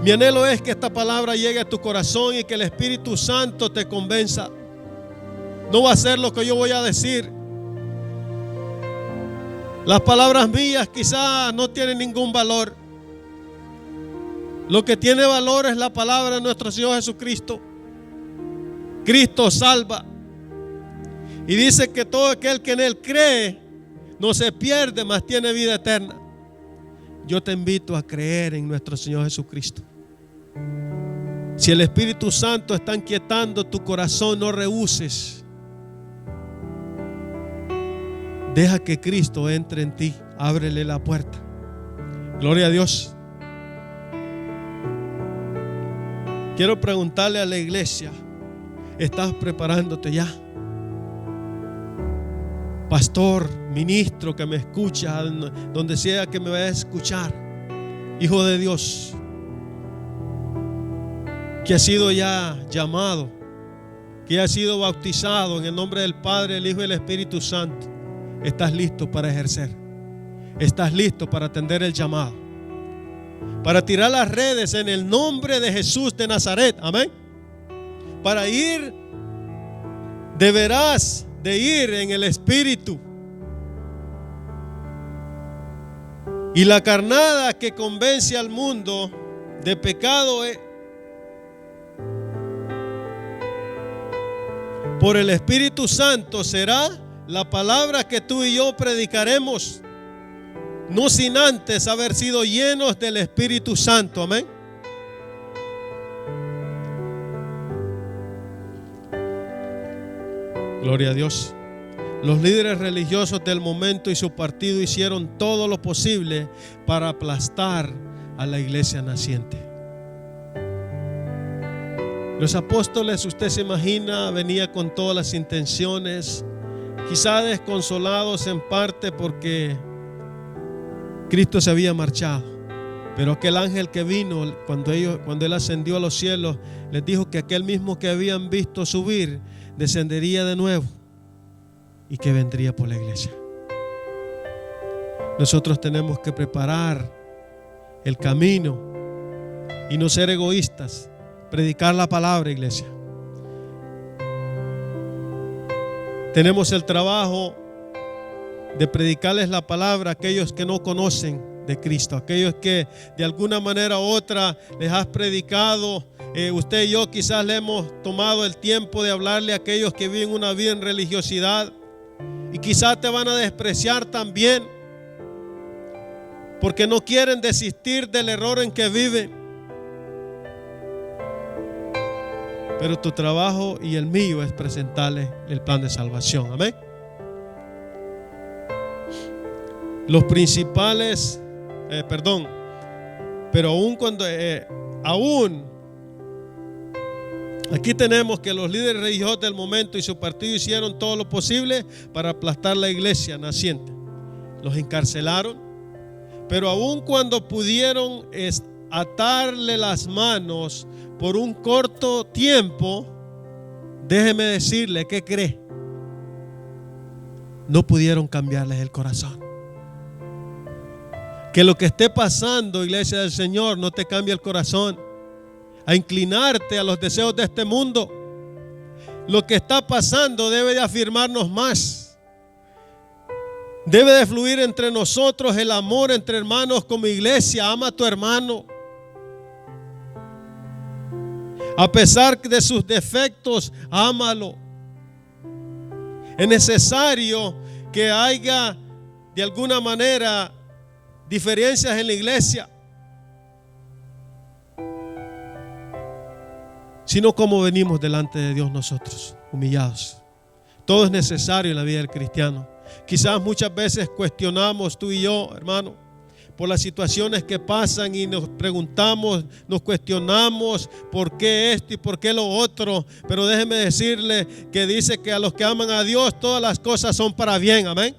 Mi anhelo es que esta palabra llegue a tu corazón y que el Espíritu Santo te convenza. No va a ser lo que yo voy a decir. Las palabras mías quizás no tienen ningún valor. Lo que tiene valor es la palabra de nuestro Señor Jesucristo. Cristo salva. Y dice que todo aquel que en Él cree no se pierde, mas tiene vida eterna. Yo te invito a creer en nuestro Señor Jesucristo. Si el Espíritu Santo está inquietando tu corazón, no rehuses. Deja que Cristo entre en ti. Ábrele la puerta. Gloria a Dios. Quiero preguntarle a la iglesia, ¿estás preparándote ya? Pastor, ministro que me escucha, donde sea que me vaya a escuchar, hijo de Dios, que ha sido ya llamado, que ha sido bautizado en el nombre del Padre, el Hijo y el Espíritu Santo. ¿Estás listo para ejercer? ¿Estás listo para atender el llamado? Para tirar las redes en el nombre de Jesús de Nazaret. Amén. Para ir, deberás de ir en el Espíritu. Y la carnada que convence al mundo de pecado por el Espíritu Santo será la palabra que tú y yo predicaremos, no sin antes haber sido llenos del Espíritu Santo. Amén. Gloria a Dios. Los líderes religiosos del momento y su partido hicieron todo lo posible para aplastar a la iglesia naciente. Los apóstoles, usted se imagina, venía con todas las intenciones, quizá desconsolados en parte porque Cristo se había marchado. Pero aquel ángel que vino cuando él ascendió a los cielos, les dijo que aquel mismo que habían visto subir descendería de nuevo y que vendría por la iglesia. Nosotros tenemos que preparar el camino y no ser egoístas, predicar la palabra, iglesia. Tenemos el trabajo de predicarles la palabra a aquellos que no conocen de Cristo, aquellos que de alguna manera u otra les has predicado. Usted y yo quizás le hemos tomado el tiempo de hablarle a aquellos que viven una vida en religiosidad y quizás te van a despreciar también porque no quieren desistir del error en que viven. Pero tu trabajo y el mío es presentarles el plan de salvación. Amén. Los principales, pero aquí tenemos que los líderes religiosos del momento y su partido hicieron todo lo posible para aplastar la iglesia naciente. Los encarcelaron, pero aun cuando pudieron atarle las manos por un corto tiempo, déjeme decirle, ¿qué cree? No pudieron cambiarles el corazón. Que lo que esté pasando, iglesia del Señor, no te cambie el corazón a inclinarte a los deseos de este mundo. Lo que está pasando debe de afirmarnos más. Debe de fluir entre nosotros el amor entre hermanos como iglesia. Ama a tu hermano. A pesar de sus defectos, ámalo. Es necesario que haya de alguna manera diferencias en la iglesia, sino como venimos delante de Dios nosotros, humillados. Todo es necesario en la vida del cristiano. Quizás muchas veces cuestionamos tú y yo, hermano, por las situaciones que pasan y nos preguntamos, nos cuestionamos por qué esto y por qué lo otro. Pero déjeme decirle que dice que a los que aman a Dios todas las cosas son para bien. Amén.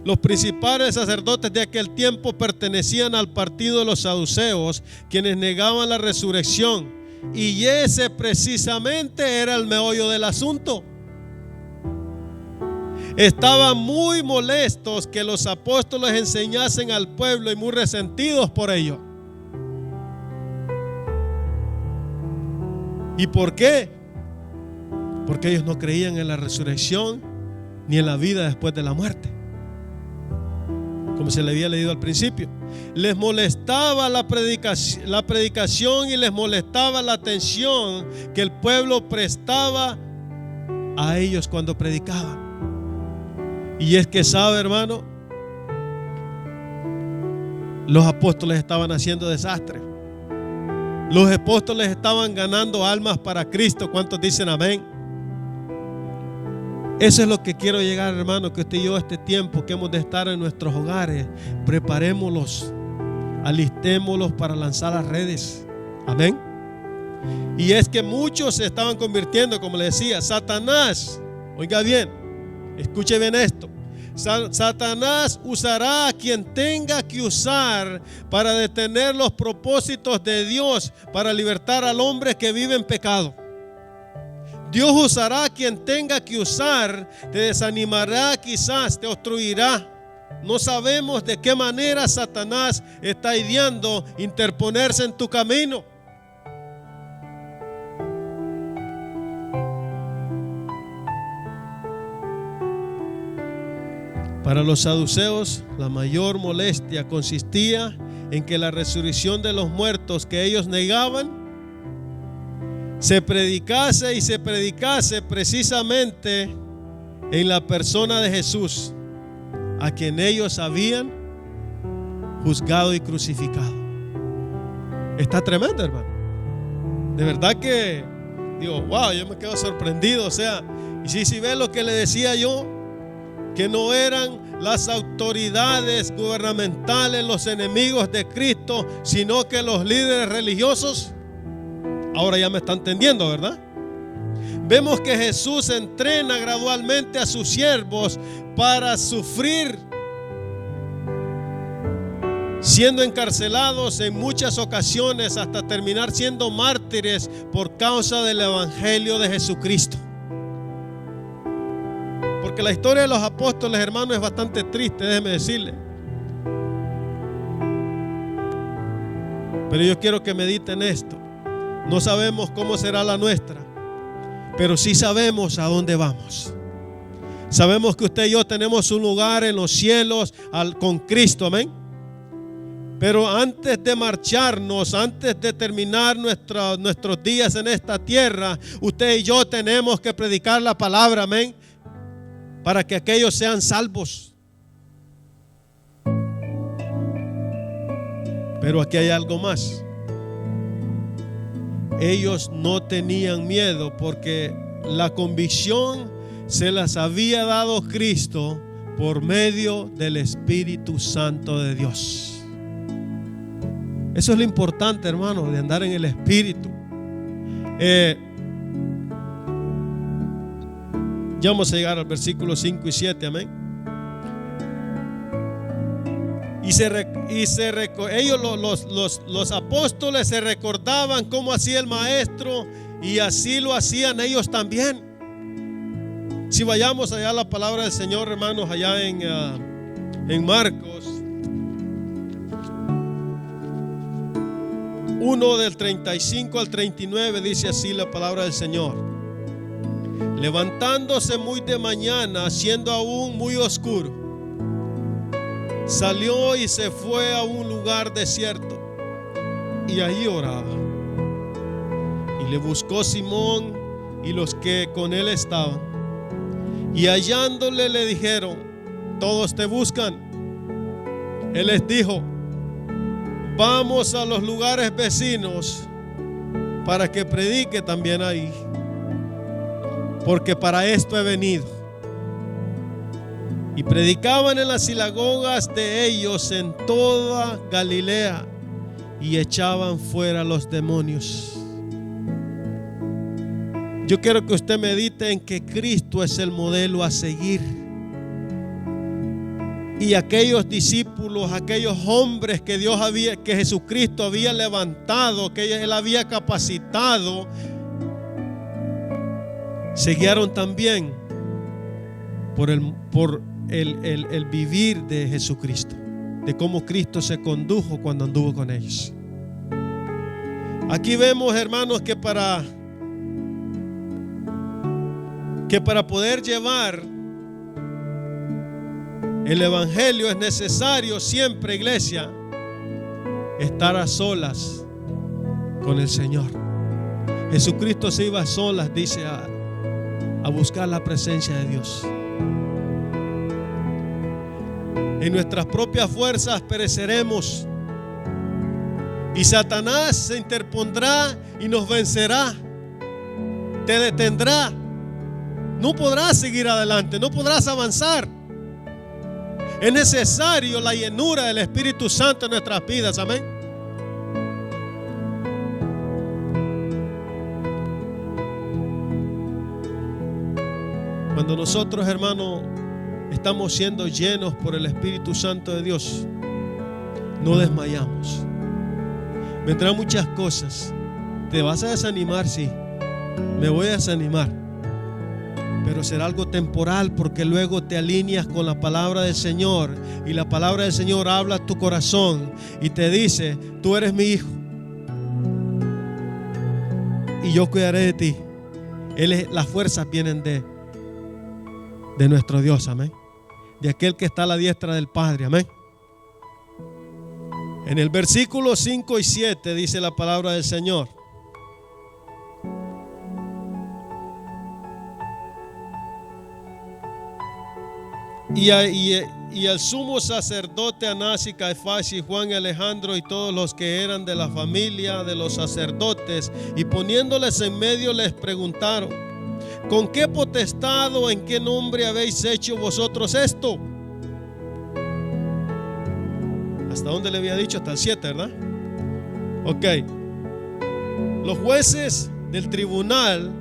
Los principales sacerdotes de aquel tiempo pertenecían al partido de los saduceos, quienes negaban la resurrección. Y ese precisamente era el meollo del asunto. Estaban muy molestos que los apóstoles enseñasen al pueblo y muy resentidos por ello. ¿Y por qué? Porque ellos no creían en la resurrección ni en la vida después de la muerte, como se le había leído al principio. Les molestaba la predicación y les molestaba la atención que el pueblo prestaba a ellos cuando predicaban. Y es que sabe, hermano, los apóstoles estaban haciendo desastre. Los apóstoles estaban ganando almas para Cristo. ¿Cuántos dicen amén? Eso es lo que quiero llegar, hermano, que usted y yo este tiempo que hemos de estar en nuestros hogares, preparémoslos, alistémoslos para lanzar las redes. Amén. Y es que muchos se estaban convirtiendo, como le decía, Satanás, oiga bien, escuche bien esto. Satanás usará a quien tenga que usar para detener los propósitos de Dios, para libertar al hombre que vive en pecado. Dios usará a quien tenga que usar, te desanimará quizás, te obstruirá. No sabemos de qué manera Satanás está ideando interponerse en tu camino. Para los saduceos, la mayor molestia consistía en que la resurrección de los muertos que ellos negaban se predicase y se predicase precisamente en la persona de Jesús, a quien ellos habían juzgado y crucificado. Está tremendo, hermano. De verdad que digo, wow, yo me quedo sorprendido. O sea, y si ve lo que le decía yo, que no eran las autoridades gubernamentales los enemigos de Cristo, sino que los líderes religiosos. Ahora ya me está entendiendo, ¿verdad? Vemos que Jesús entrena gradualmente a sus siervos para sufrir, siendo encarcelados en muchas ocasiones hasta terminar siendo mártires por causa del evangelio de Jesucristo. Porque la historia de los apóstoles, hermanos, es bastante triste, déjeme decirle. Pero yo quiero que mediten esto. No sabemos cómo será la nuestra, pero sí sabemos a dónde vamos. Sabemos que usted y yo tenemos un lugar en los cielos con Cristo, amén. Pero antes de marcharnos, antes de terminar nuestros días en esta tierra, usted y yo tenemos que predicar la palabra, amén, para que aquellos sean salvos. Pero aquí hay algo más. Ellos no tenían miedo porque la convicción se las había dado Cristo por medio del Espíritu Santo de Dios. Eso es lo importante, hermano, de andar en el Espíritu. Ya vamos a llegar al versículo 5 y 7, amén. Ellos, los apóstoles, se recordaban cómo hacía el maestro y así lo hacían ellos también. Si vayamos allá a la palabra del Señor, hermanos, allá en Marcos 1 del 35 al 39, dice así la palabra del Señor. Levantándose muy de mañana, siendo aún muy oscuro, salió y se fue a un lugar desierto y allí oraba. Y le buscó Simón y los que con él estaban, y hallándole le dijeron: todos te buscan. Él les dijo: vamos a los lugares vecinos para que predique también ahí, porque para esto he venido. Y predicaban en las sinagogas de ellos en toda Galilea y echaban fuera los demonios. Yo quiero que usted medite en que Cristo es el modelo a seguir. Y aquellos discípulos, aquellos hombres que que Jesucristo había levantado, que Él había capacitado, se guiaron también por el vivir de Jesucristo, de cómo Cristo se condujo cuando anduvo con ellos. Aquí vemos, hermanos, que para poder llevar el evangelio es necesario siempre, iglesia, estar a solas con el Señor. Jesucristo se iba a solas, dice, a buscar la presencia de Dios. En nuestras propias fuerzas pereceremos y Satanás se interpondrá y nos vencerá, te detendrá, no podrás seguir adelante, no podrás avanzar. Es necesario la llenura del Espíritu Santo en nuestras vidas, amén. Cuando nosotros, hermanos, estamos siendo llenos por el Espíritu Santo de Dios, no desmayamos. Vendrán muchas cosas. Te vas a desanimar, sí. Me voy a desanimar. Pero será algo temporal, porque luego te alineas con la palabra del Señor. Y la palabra del Señor habla a tu corazón y te dice: tú eres mi hijo y yo cuidaré de ti. Las fuerzas vienen de nuestro Dios, amén. de aquel que está a la diestra del Padre. Amén. En el versículo 5 y 7 dice la palabra del Señor: y el sumo sacerdote Anás y Caifás y Juan y Alejandro y todos los que eran de la familia de los sacerdotes, y poniéndoles en medio les preguntaron: ¿con qué potestad o en qué nombre habéis hecho vosotros esto? ¿Hasta dónde le había dicho? Hasta el 7, ¿verdad? Ok. Los jueces del tribunal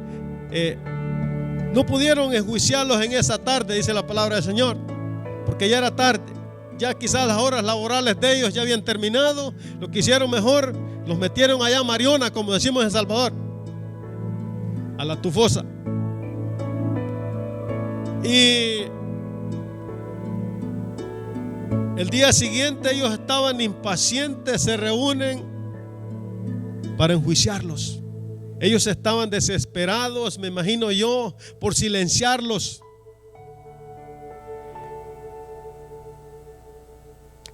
no pudieron enjuiciarlos en esa tarde, dice la palabra del Señor, porque ya era tarde. Ya quizás las horas laborales de ellos ya habían terminado. Lo que hicieron mejor, los metieron allá a Mariona, como decimos en Salvador, a la tufosa. Y el día siguiente ellos estaban impacientes, se reúnen para enjuiciarlos. Ellos estaban desesperados, me imagino yo, por silenciarlos.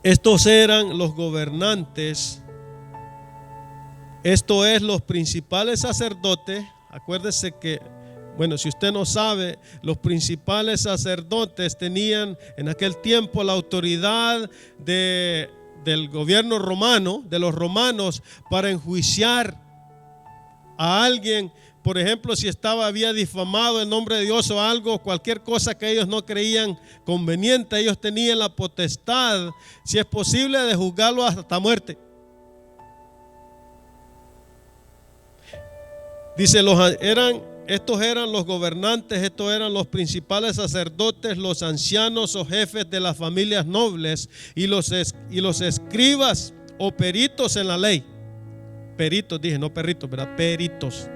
Estos eran los gobernantes, esto es, los principales sacerdotes. Acuérdese que, bueno, si usted no sabe, los principales sacerdotes tenían en aquel tiempo la autoridad del gobierno romano, de los romanos, para enjuiciar a alguien. Por ejemplo, si había difamado el nombre de Dios o algo, cualquier cosa que ellos no creían conveniente, ellos tenían la potestad, si es posible, de juzgarlo hasta muerte. Dice, estos eran los gobernantes, estos eran los principales sacerdotes, los ancianos o jefes de las familias nobles y los escribas o peritos en la ley. Peritos, dije, no perritos, ¿verdad? Peritos.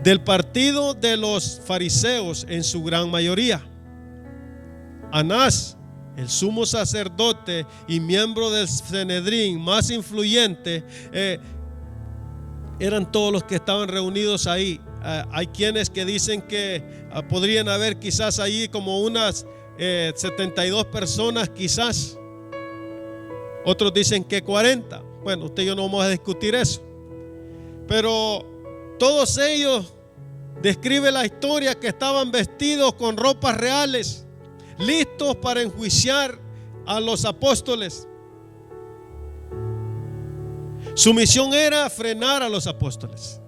Del partido de los fariseos en su gran mayoría. Anás, el sumo sacerdote y miembro del Sanedrín más influyente, eran todos los que estaban reunidos ahí. Hay quienes que dicen que podrían haber quizás ahí como unas 72 personas quizás. Otros dicen que 40. Bueno, usted y yo no vamos a discutir eso. Pero todos ellos describen la historia que estaban vestidos con ropas reales, listos para enjuiciar a los apóstoles. Su misión era frenar a los apóstoles,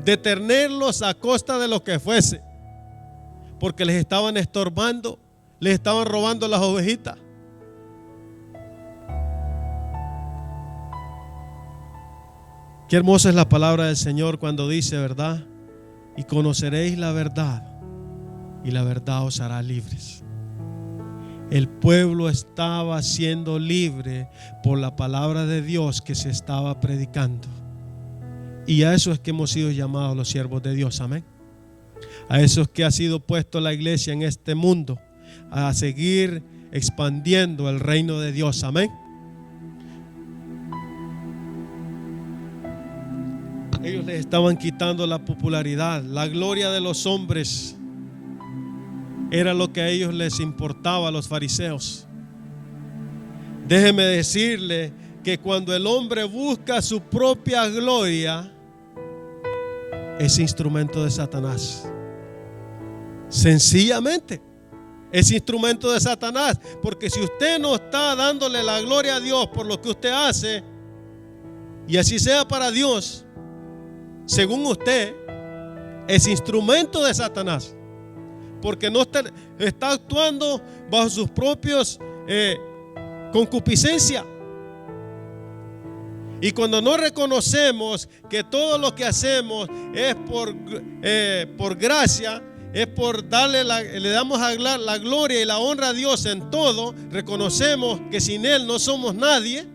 detenerlos a costa de lo que fuese, porque les estaban estorbando, les estaban robando las ovejitas. Qué hermosa es la palabra del Señor cuando dice, ¿verdad? Y conoceréis la verdad, y la verdad os hará libres. El pueblo estaba siendo libre por la palabra de Dios que se estaba predicando. Y a eso es que hemos sido llamados los siervos de Dios, amén. A eso es que ha sido puesto la iglesia en este mundo, a seguir expandiendo el reino de Dios, amén. Ellos les estaban quitando la popularidad, la gloria de los hombres. Era lo que a ellos les importaba, a los fariseos. Déjeme decirle que cuando el hombre busca su propia gloria, es instrumento de Satanás. Sencillamente, es instrumento de Satanás. Porque si usted no está dándole la gloria a Dios por lo que usted hace, y así sea para Dios, según usted, es instrumento de Satanás. Porque no está actuando bajo sus propios concupiscencia. Y cuando no reconocemos que todo lo que hacemos es por gracia, es por le damos la gloria y la honra a Dios en todo, reconocemos que sin Él no somos nadie.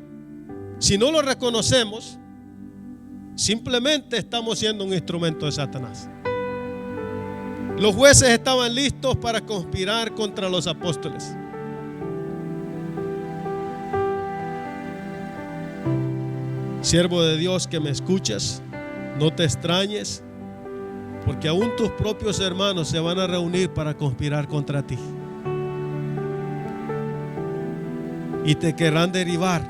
Si no lo reconocemos, simplemente estamos siendo un instrumento de Satanás. Los jueces estaban listos para conspirar contra los apóstoles. Siervo de Dios que me escuchas, no te extrañes, porque aún tus propios hermanos se van a reunir para conspirar contra ti. y te querrán derivar.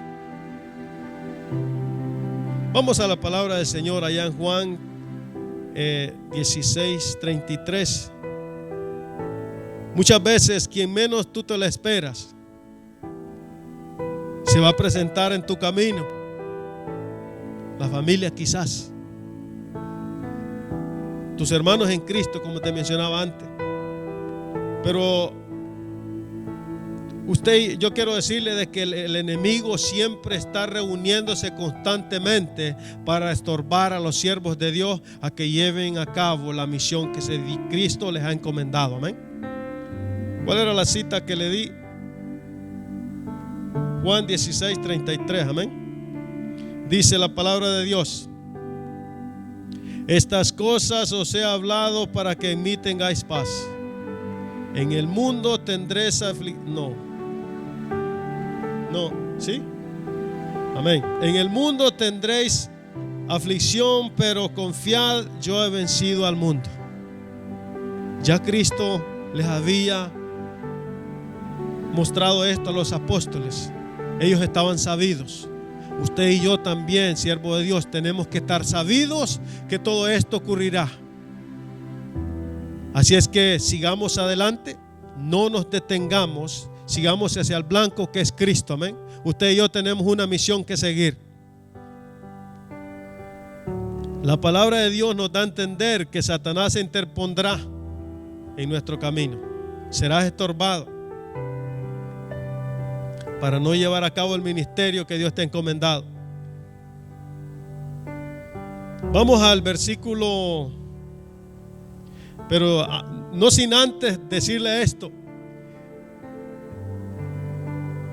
Vamos a la palabra del Señor allá en Juan 16:33. Muchas veces quien menos tú te lo esperas se va a presentar en tu camino. La familia quizás, tus hermanos en Cristo, como te mencionaba antes. Pero yo quiero decirle de que el enemigo siempre está reuniéndose constantemente para estorbar a los siervos de Dios a que lleven a cabo la misión que Cristo les ha encomendado. Amén. ¿Cuál era la cita que le di? Juan 16:33. Amén. Dice la palabra de Dios: estas cosas os he hablado para que en mí tengáis paz. En el mundo tendréis aflicción. No, ¿sí? Amén. En el mundo tendréis aflicción, pero confiad, yo he vencido al mundo. Ya Cristo les había mostrado esto a los apóstoles. Ellos estaban sabidos. Usted y yo también, siervo de Dios, tenemos que estar sabidos que todo esto ocurrirá. Así es que sigamos adelante, no nos detengamos, sigamos hacia el blanco que es Cristo. Amén. Usted y yo tenemos una misión que seguir. La palabra de Dios nos da a entender que Satanás se interpondrá en nuestro camino. Serás estorbado para no llevar a cabo el ministerio que Dios te ha encomendado. Vamos al versículo, pero no sin antes decirle esto.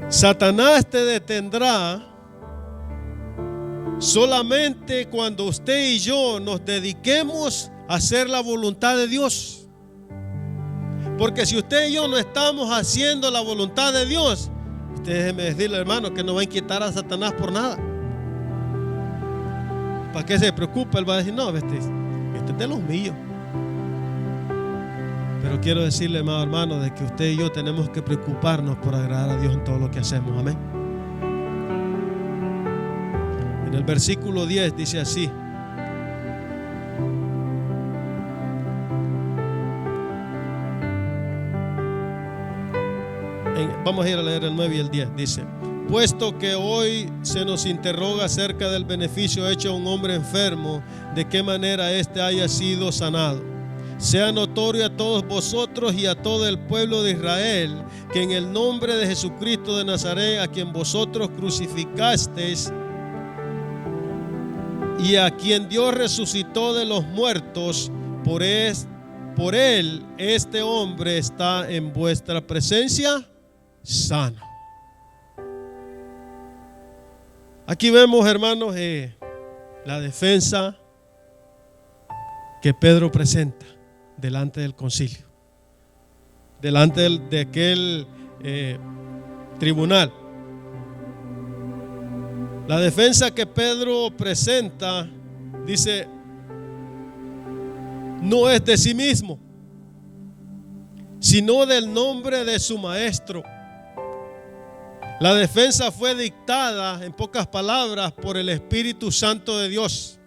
Satanás te detendrá solamente cuando usted y yo nos dediquemos a hacer la voluntad de Dios. Porque si usted y yo no estamos haciendo la voluntad de Dios, usted déjeme decirle, hermano, que no va a inquietar a Satanás por nada. ¿Para qué se preocupa? Él va a decir, no, este es de los míos. Pero quiero decirle, amado hermano, de que usted y yo tenemos que preocuparnos por agradar a Dios en todo lo que hacemos. Amén. En el versículo 10 dice así: vamos a ir a leer el 9 y el 10. Dice: puesto que hoy se nos interroga acerca del beneficio hecho a un hombre enfermo, de qué manera éste haya sido sanado, sea notorio a todos vosotros y a todo el pueblo de Israel que en el nombre de Jesucristo de Nazaret, a quien vosotros crucificasteis y a quien Dios resucitó de los muertos, por él este hombre está en vuestra presencia sano. Aquí vemos, hermanos, la defensa que Pedro presenta delante del concilio, delante de aquel tribunal. La defensa que Pedro presenta, dice, no es de sí mismo, sino del nombre de su maestro. La defensa fue dictada, en pocas palabras, por el Espíritu Santo de Dios.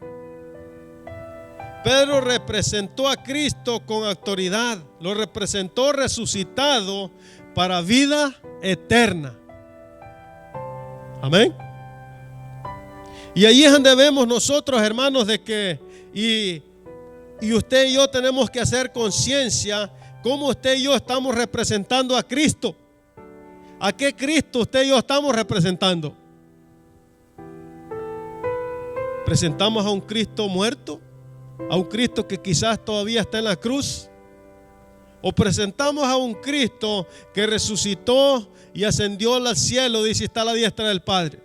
Pedro representó a Cristo con autoridad, lo representó resucitado para vida eterna. Amén. Y ahí es donde vemos nosotros, hermanos, de que y usted y yo tenemos que hacer conciencia cómo usted y yo estamos representando a Cristo. ¿A qué Cristo usted y yo estamos representando? ¿Presentamos a un Cristo muerto? ¿A un Cristo que quizás todavía está en la cruz? ¿O presentamos a un Cristo que resucitó y ascendió al cielo, dice, está a la diestra del Padre?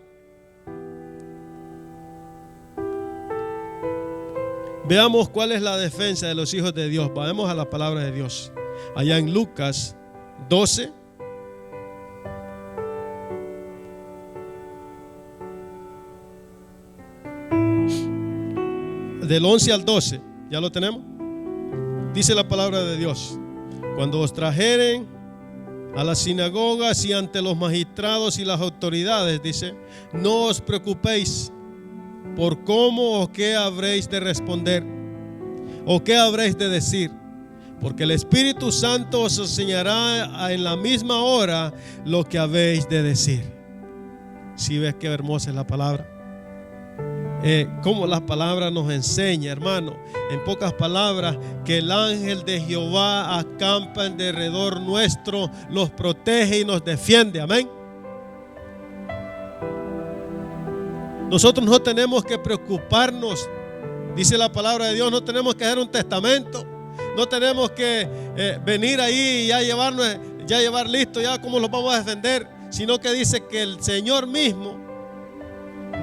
Veamos cuál es la defensa de los hijos de Dios. Vamos a la palabra de Dios. Allá en Lucas 12. Del 11 al 12, ¿ya lo tenemos? Dice la palabra de Dios: cuando os trajeren a las sinagogas y ante los magistrados y las autoridades, dice: no os preocupéis por cómo o qué habréis de responder o qué habréis de decir, porque el Espíritu Santo os enseñará en la misma hora lo que habéis de decir. Si ves qué hermosa es la palabra, cómo la palabra nos enseña, hermano. En pocas palabras, que el ángel de Jehová acampa en derredor nuestro, los protege y nos defiende. Amén. Nosotros no tenemos que preocuparnos, dice la palabra de Dios. No tenemos que hacer un testamento, no tenemos que venir ahí y ya llevar listo ya cómo los vamos a defender, sino que dice que el Señor mismo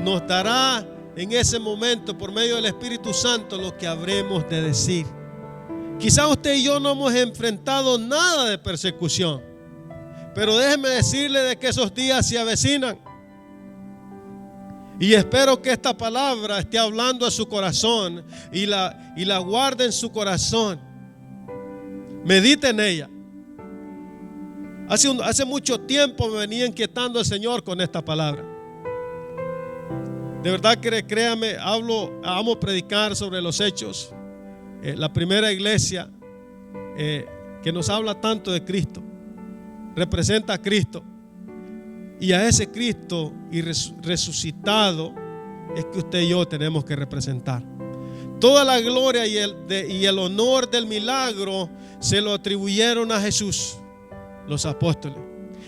nos dará en ese momento, por medio del Espíritu Santo, lo que habremos de decir. Quizás usted y yo no hemos enfrentado nada de persecución, pero déjeme decirle de que esos días se avecinan. Y espero que esta palabra esté hablando a su corazón y la guarde en su corazón. Medite en ella. Hace mucho tiempo me venía inquietando el Señor con esta palabra. De verdad que créame, amo predicar sobre los hechos. La primera iglesia que nos habla tanto de Cristo, representa a Cristo. Y a ese Cristo y resucitado es que usted y yo tenemos que representar. Toda la gloria y el honor del milagro se lo atribuyeron a Jesús, los apóstoles.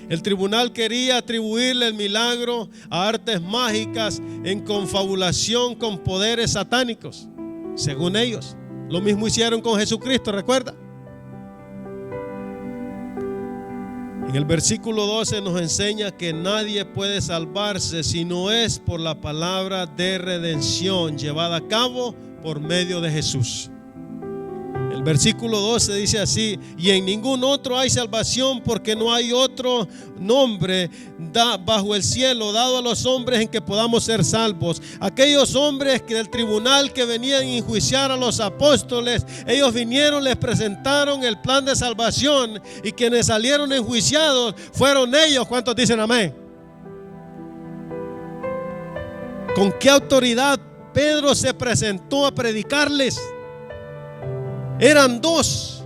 El tribunal quería atribuirle el milagro a artes mágicas en confabulación con poderes satánicos, según ellos. Lo mismo hicieron con Jesucristo, ¿recuerda? En el versículo 12 nos enseña que nadie puede salvarse si no es por la palabra de redención llevada a cabo por medio de Jesús. El versículo 12 dice así: y en ningún otro hay salvación, porque no hay otro nombre bajo el cielo dado a los hombres en que podamos ser salvos. Aquellos hombres que del tribunal que venían a enjuiciar a los apóstoles, ellos vinieron, les presentaron el plan de salvación, y quienes salieron enjuiciados fueron ellos. ¿Cuántos dicen amén? ¿Con qué autoridad Pedro se presentó a predicarles? Eran 2.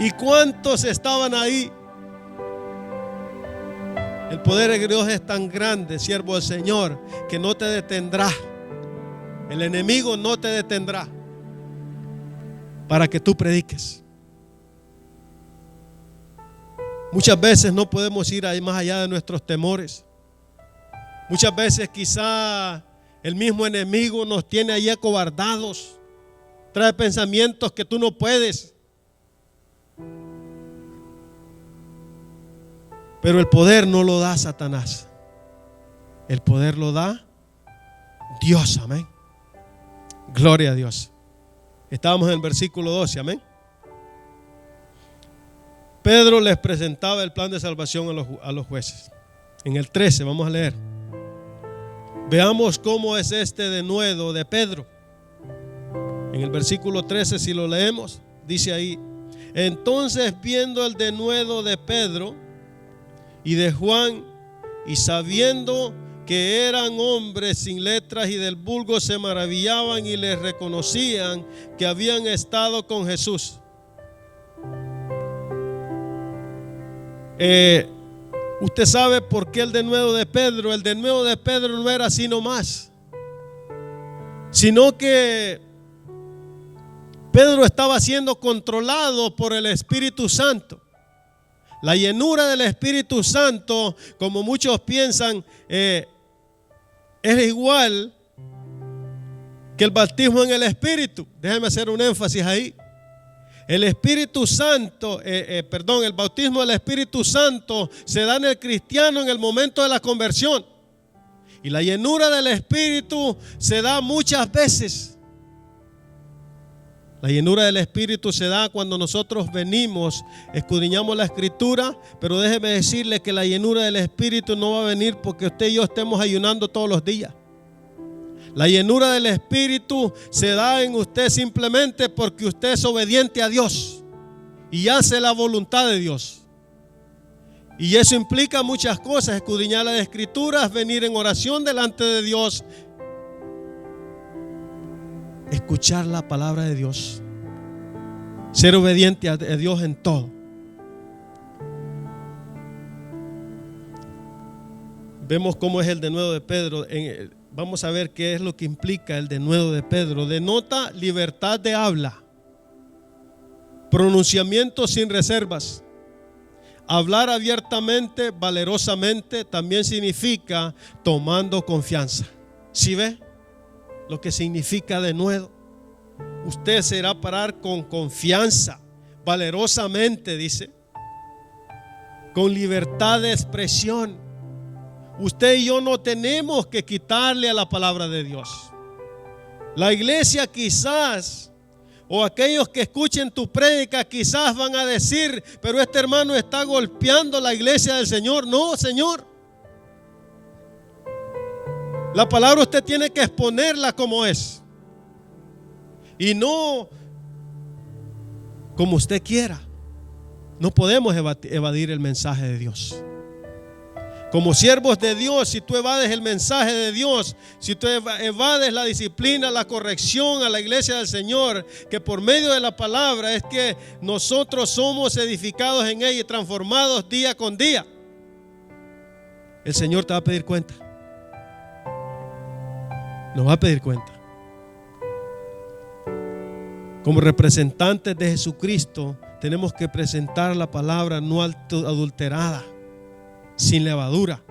¿Y cuántos estaban ahí? El poder de Dios es tan grande, siervo del Señor, que no te detendrá. El enemigo no te detendrá para que tú prediques. Muchas veces no podemos ir ahí más allá de nuestros temores. Muchas veces quizá el mismo enemigo nos tiene ahí acobardados. Trae pensamientos que tú no puedes. Pero el poder no lo da Satanás. El poder lo da Dios, amén. Gloria a Dios. Estábamos en el versículo 12, amén. Pedro les presentaba el plan de salvación a los jueces. En el 13, vamos a leer. Veamos cómo es este denuedo de Pedro. En el versículo 13, si lo leemos, dice ahí: entonces, viendo el denuedo de Pedro y de Juan, y sabiendo que eran hombres sin letras y del vulgo, se maravillaban y les reconocían que habían estado con Jesús. Usted sabe por qué el denuedo de Pedro. El denuedo de Pedro no era así nomás, sino que Pedro estaba siendo controlado por el Espíritu Santo. La llenura del Espíritu Santo, como muchos piensan, es igual que el bautismo en el Espíritu. Déjeme hacer un énfasis ahí. El Espíritu Santo, el bautismo del Espíritu Santo se da en el cristiano en el momento de la conversión. Y la llenura del Espíritu se da muchas veces. La llenura del Espíritu se da cuando nosotros venimos, escudriñamos la Escritura, pero déjeme decirle que la llenura del Espíritu no va a venir porque usted y yo estemos ayunando todos los días. La llenura del Espíritu se da en usted simplemente porque usted es obediente a Dios y hace la voluntad de Dios. Y eso implica muchas cosas: escudriñar las Escrituras, venir en oración delante de Dios, escuchar la palabra de Dios, ser obediente a Dios en todo. Vemos cómo es el denuedo de Pedro. Vamos a ver qué es lo que implica el denuedo de Pedro. Denota libertad de habla, pronunciamiento sin reservas. Hablar abiertamente, valerosamente, también significa tomando confianza. ¿Sí ve lo que significa denuedo? Usted se irá a parar con confianza, valerosamente, dice, con libertad de expresión. Usted y yo no tenemos que quitarle a la palabra de Dios. La iglesia quizás, o aquellos que escuchen tu prédica, quizás van a decir: pero este hermano está golpeando la iglesia del Señor. No, Señor. La palabra usted tiene que exponerla como es, y no como usted quiera. No podemos evadir el mensaje de Dios. Como siervos de Dios, si tú evades el mensaje de Dios, si tú evades la disciplina, la corrección a la iglesia del Señor, que por medio de la palabra es que nosotros somos edificados en ella y transformados día con día, el Señor te va a pedir cuenta. Nos va a pedir cuenta. Como representantes de Jesucristo, tenemos que presentar la palabra no adulterada, sin levadura.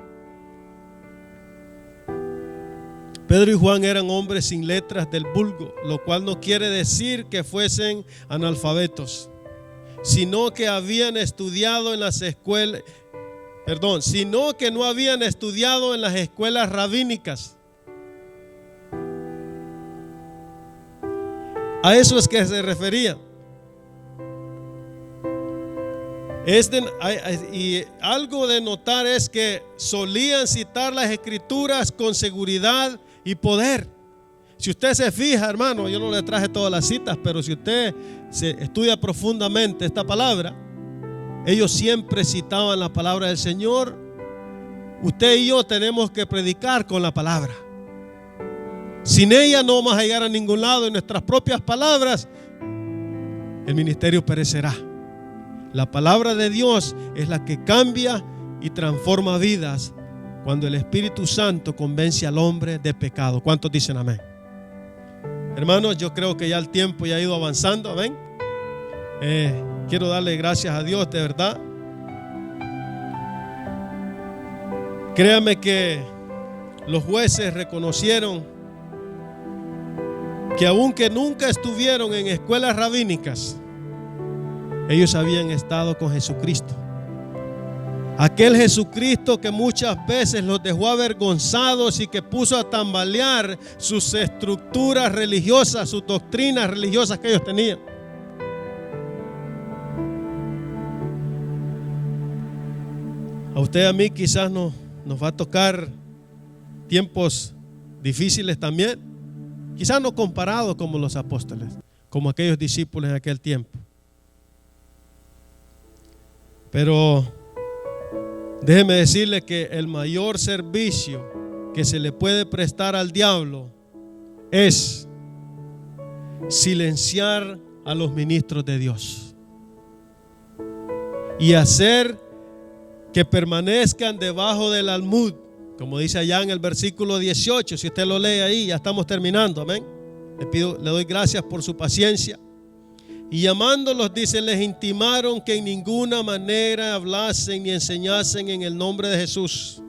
Pedro y Juan eran hombres sin letras del vulgo, lo cual no quiere decir que fuesen analfabetos, sino que habían estudiado en las escuelas, sino que no habían estudiado en las escuelas rabínicas. A eso es que se refería. Y algo de notar es que solían citar las Escrituras con seguridad y poder. Si usted se fija, hermano, yo no le traje todas las citas, pero si usted se estudia profundamente esta palabra, ellos siempre citaban la palabra del Señor. Usted y yo tenemos que predicar con la palabra. Sin ella no vamos a llegar a ningún lado. En nuestras propias palabras, el ministerio perecerá. La palabra de Dios es la que cambia y transforma vidas cuando el Espíritu Santo convence al hombre de pecado. ¿Cuántos dicen amén? Hermanos, yo creo que ya el tiempo ya ha ido avanzando. Amén. Quiero darle gracias a Dios, de verdad. Créame que los jueces reconocieron que aunque nunca estuvieron en escuelas rabínicas, ellos habían estado con Jesucristo. Aquel Jesucristo que muchas veces los dejó avergonzados y que puso a tambalear sus estructuras religiosas, sus doctrinas religiosas que ellos tenían. A usted y a mí quizás nos va a tocar tiempos difíciles también. Quizás no comparados como los apóstoles, como aquellos discípulos en aquel tiempo. Pero déjeme decirle que el mayor servicio que se le puede prestar al diablo es silenciar a los ministros de Dios y hacer que permanezcan debajo del almud, como dice allá en el versículo 18. Si usted lo lee ahí, ya estamos terminando, amén. Le doy gracias por su paciencia. Y llamándolos, dice, les intimaron que en ninguna manera hablasen ni enseñasen en el nombre de Jesús.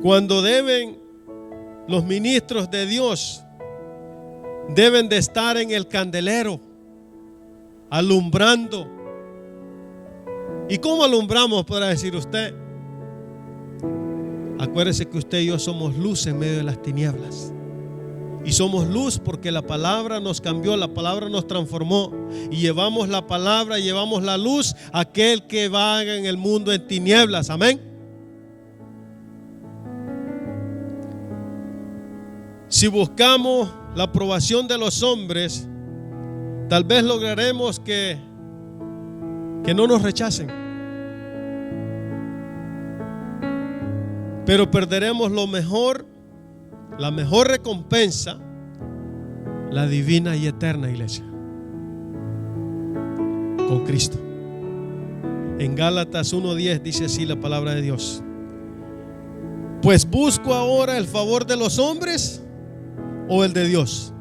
Cuando los ministros de Dios deben de estar en el candelero, alumbrando. ¿Y cómo alumbramos, podrá decir usted? Acuérdese que usted y yo somos luz en medio de las tinieblas. Y somos luz porque la palabra nos cambió, la palabra nos transformó. Y llevamos la palabra, llevamos la luz a aquel que vaga en el mundo en tinieblas. Amén. Si buscamos la aprobación de los hombres, tal vez lograremos que no nos rechacen. Pero perderemos lo mejor, la mejor recompensa, la divina y eterna, iglesia, con Cristo. En Gálatas 1:10 dice así la palabra de Dios: pues busco ahora el favor de los hombres o el de Dios,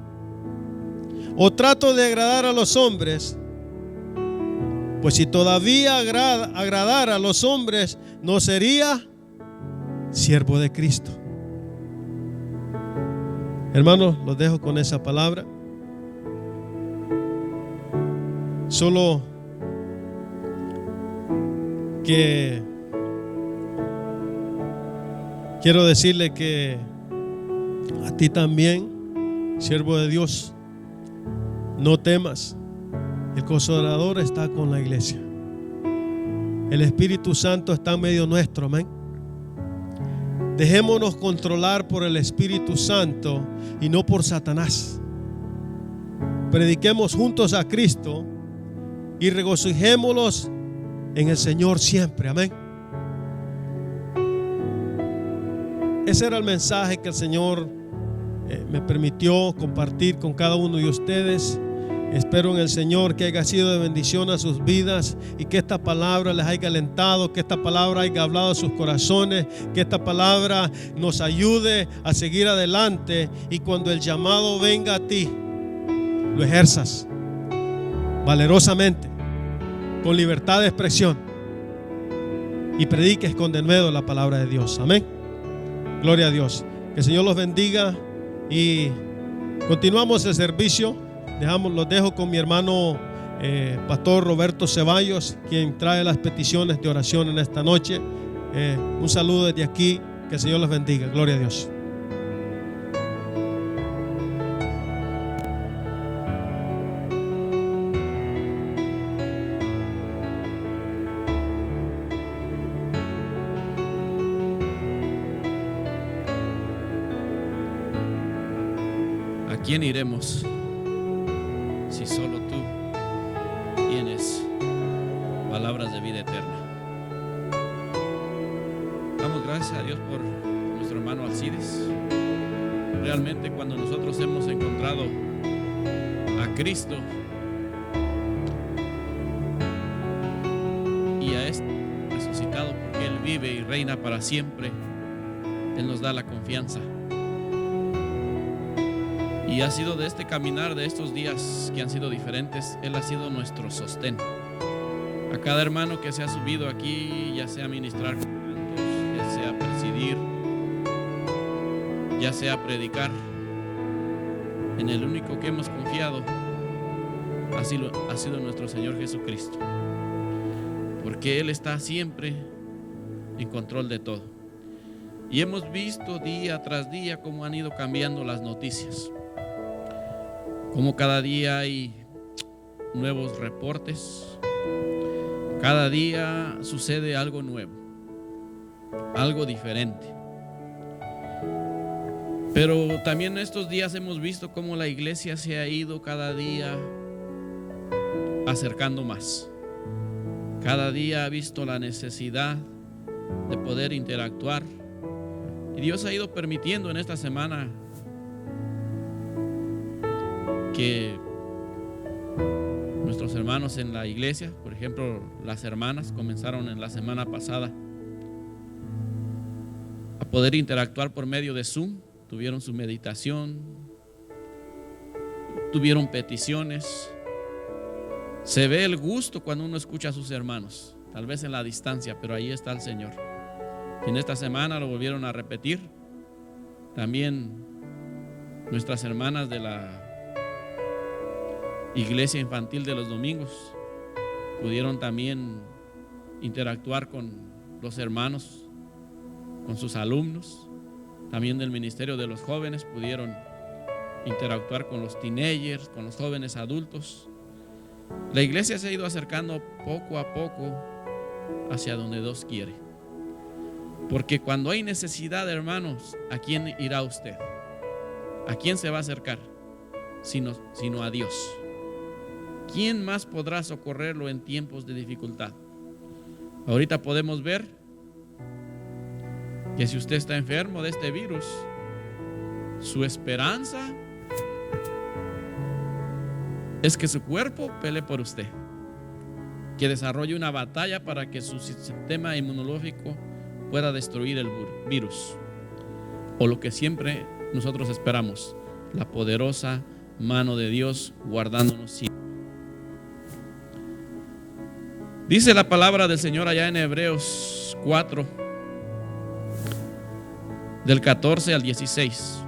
o trato de agradar a los hombres. Pues si todavía agradara a los hombres, no sería siervo de Cristo. Hermanos, los dejo con esa palabra. Solo que quiero decirle que a ti también, siervo de Dios, no temas. El Consolador está con la iglesia. El Espíritu Santo está en medio nuestro, amén. Dejémonos controlar por el Espíritu Santo y no por Satanás. Prediquemos juntos a Cristo y regocijémonos en el Señor siempre, amén. Ese era el mensaje que el Señor me permitió compartir con cada uno de ustedes. Espero en el Señor que haya sido de bendición a sus vidas y que esta palabra les haya alentado, que esta palabra haya hablado a sus corazones, que esta palabra nos ayude a seguir adelante y cuando el llamado venga a ti, lo ejerzas valerosamente, con libertad de expresión y prediques con denuedo la palabra de Dios. Amén. Gloria a Dios. Que el Señor los bendiga y continuamos el servicio. Los dejo con mi hermano Pastor Roberto Ceballos, quien trae las peticiones de oración en esta noche. Un saludo desde aquí. Que el Señor los bendiga. Gloria a Dios. ¿A quién iremos si solo tú tienes palabras de vida eterna? Damos gracias a Dios por nuestro hermano Alcides. Realmente cuando nosotros hemos encontrado a Cristo y a este resucitado, porque Él vive y reina para siempre, Él nos da la confianza. Y ha sido de este caminar, de estos días que han sido diferentes, Él ha sido nuestro sostén. A cada hermano que se ha subido aquí, ya sea ministrar con cantos, ya sea presidir, ya sea predicar, en el único que hemos confiado ha sido nuestro Señor Jesucristo. Porque Él está siempre en control de todo. Y hemos visto día tras día cómo han ido cambiando las noticias. Como cada día hay nuevos reportes, cada día sucede algo nuevo, algo diferente. Pero también estos días hemos visto cómo la iglesia se ha ido cada día acercando más. Cada día ha visto la necesidad de poder interactuar. Y Dios ha ido permitiendo en esta semana que nuestros hermanos en la iglesia, por ejemplo, las hermanas comenzaron en la semana pasada a poder interactuar por medio de Zoom. Tuvieron su meditación, tuvieron peticiones. Se ve el gusto cuando uno escucha a sus hermanos, tal vez en la distancia, pero ahí está el Señor. Y en esta semana lo volvieron a repetir. También nuestras hermanas de la iglesia infantil de los domingos pudieron también interactuar con los hermanos, con sus alumnos. También del ministerio de los jóvenes pudieron interactuar con los teenagers, con los jóvenes adultos. La iglesia se ha ido acercando poco a poco hacia donde Dios quiere. Porque cuando hay necesidad, hermanos, ¿a quién irá usted? ¿A quién se va a acercar? sino a Dios. ¿Quién más podrá socorrerlo en tiempos de dificultad? Ahorita podemos ver que si usted está enfermo de este virus, su esperanza es que su cuerpo pelee por usted, que desarrolle una batalla para que su sistema inmunológico pueda destruir el virus, o lo que siempre nosotros esperamos, la poderosa mano de Dios guardándonos siempre. Dice la palabra del Señor allá en Hebreos 4, del 14 al 16.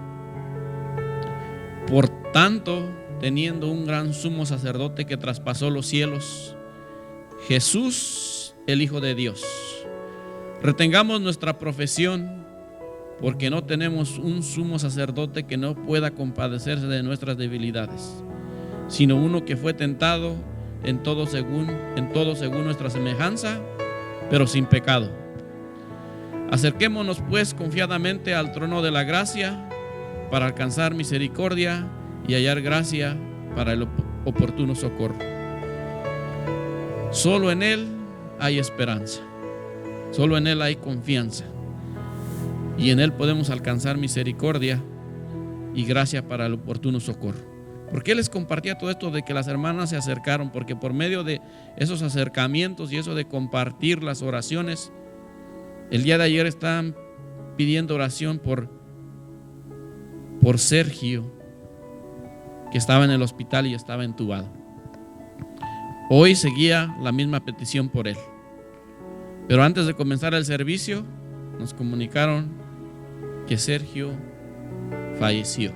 Por tanto, teniendo un gran sumo sacerdote que traspasó los cielos, Jesús, el Hijo de Dios, retengamos nuestra profesión, porque no tenemos un sumo sacerdote que no pueda compadecerse de nuestras debilidades, sino uno que fue tentado en todo según nuestra semejanza, pero sin pecado. Acerquémonos pues confiadamente al trono de la gracia para alcanzar misericordia y hallar gracia para el oportuno socorro. Solo en Él hay esperanza, solo en Él hay confianza, y en Él podemos alcanzar misericordia y gracia para el oportuno socorro. ¿Por qué les compartía todo esto de que las hermanas se acercaron? Porque por medio de esos acercamientos y eso de compartir las oraciones, el día de ayer estaban pidiendo oración por Sergio, que estaba en el hospital y estaba entubado. Hoy seguía la misma petición por él. Pero antes de comenzar el servicio, nos comunicaron que Sergio falleció.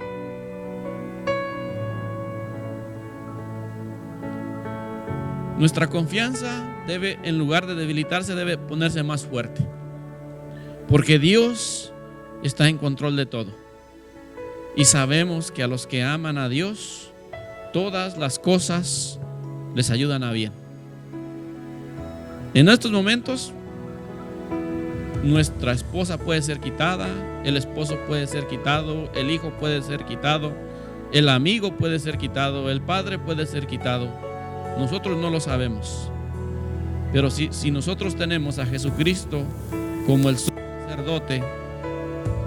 Nuestra confianza debe, en lugar de debilitarse, debe ponerse más fuerte, porque Dios está en control de todo, y sabemos que a los que aman a Dios, todas las cosas les ayudan a bien. En estos momentos, nuestra esposa puede ser quitada, el esposo puede ser quitado, el hijo puede ser quitado, el amigo puede ser quitado, el padre puede ser quitado. Nosotros no lo sabemos, pero si nosotros tenemos a Jesucristo como el sumo sacerdote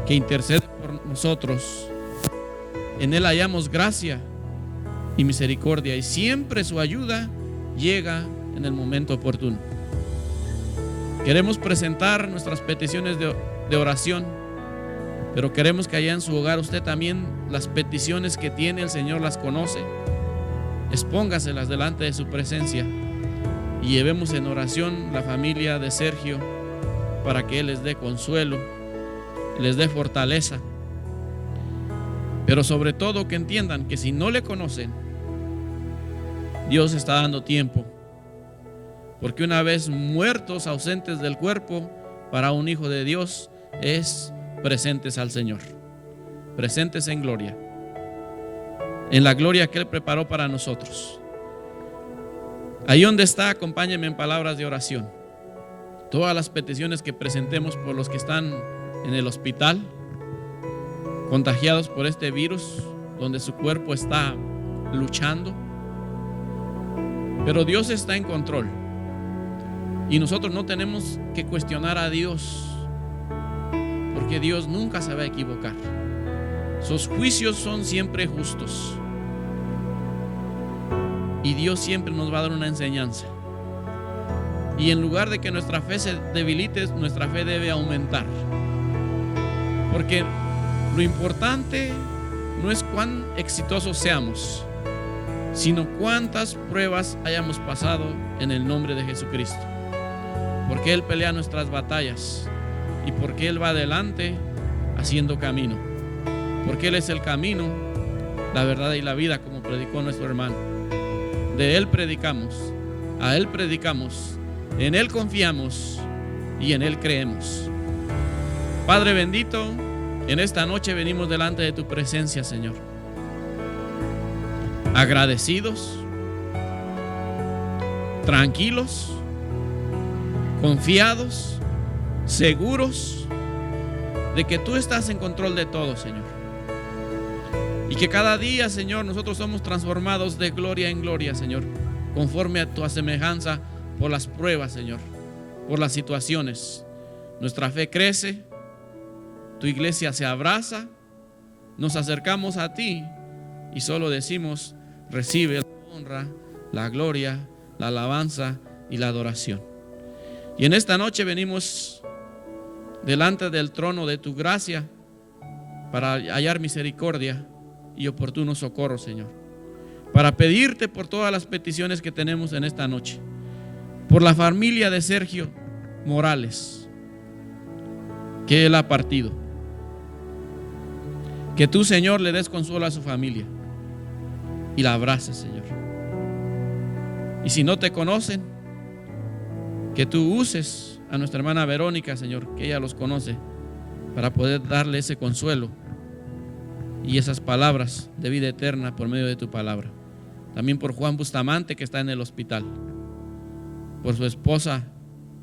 que intercede por nosotros, en Él hallamos gracia y misericordia, y siempre su ayuda llega en el momento oportuno. Queremos presentar nuestras peticiones de oración, pero queremos que allá en su hogar usted también las peticiones que tiene, el Señor las conoce. Expóngaselas delante de su presencia y llevemos en oración la familia de Sergio para que Él les dé consuelo, les dé fortaleza, pero sobre todo que entiendan que si no le conocen, Dios está dando tiempo, porque una vez muertos, ausentes del cuerpo, para un hijo de Dios es presentes al Señor, presentes en gloria, en la gloria que Él preparó para nosotros. Ahí donde está, acompáñenme en palabras de oración. Todas las peticiones que presentemos por los que están en el hospital, contagiados por este virus, donde su cuerpo está luchando, pero Dios está en control y nosotros no tenemos que cuestionar a Dios, porque Dios nunca se va a equivocar. Sus juicios son siempre justos y Dios siempre nos va a dar una enseñanza, y en lugar de que nuestra fe se debilite, nuestra fe debe aumentar, porque lo importante no es cuán exitosos seamos, sino cuántas pruebas hayamos pasado en el nombre de Jesucristo, porque Él pelea nuestras batallas y porque Él va adelante haciendo camino, porque Él es el camino, la verdad y la vida, como predicó nuestro hermano. De Él predicamos, a Él predicamos, en Él confiamos y en Él creemos. Padre bendito, en esta noche venimos delante de tu presencia, Señor, agradecidos, tranquilos, confiados, seguros de que tú estás en control de todo, Señor, y Y que cada día, Señor, nosotros somos transformados de gloria en gloria, Señor, conforme a tu semejanza por las pruebas, Señor, por las situaciones. Nuestra fe crece, tu iglesia se abraza, nos acercamos a ti y solo decimos: recibe la honra, la gloria, la alabanza y la adoración. Y en esta noche venimos delante del trono de tu gracia para hallar misericordia y oportuno socorro, Señor, para pedirte por todas las peticiones que tenemos en esta noche, por la familia de Sergio Morales, que él ha partido. Que tú, Señor, le des consuelo a su familia y la abraces, Señor. Y si no te conocen, que tú uses a nuestra hermana Verónica, Señor, que ella los conoce, para poder darle ese consuelo y esas palabras de vida eterna por medio de tu palabra. También por Juan Bustamante, que está en el hospital, por su esposa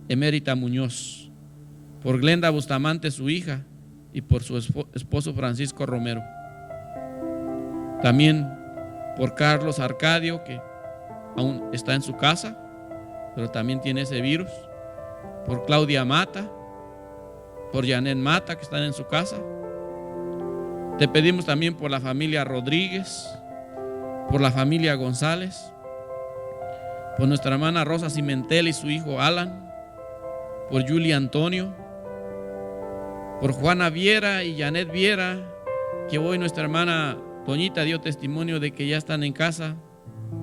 Emérita Muñoz, por Glenda Bustamante, su hija, y por su esposo Francisco Romero. También por Carlos Arcadio, que aún está en su casa, pero también tiene ese virus. Por Claudia Mata, por Janet Mata, que están en su casa. Te pedimos también por la familia Rodríguez, por la familia González, por nuestra hermana Rosa Cimentel y su hijo Alan, por Julia Antonio, por Juana Viera y Janet Viera, que hoy nuestra hermana Doñita dio testimonio de que ya están en casa,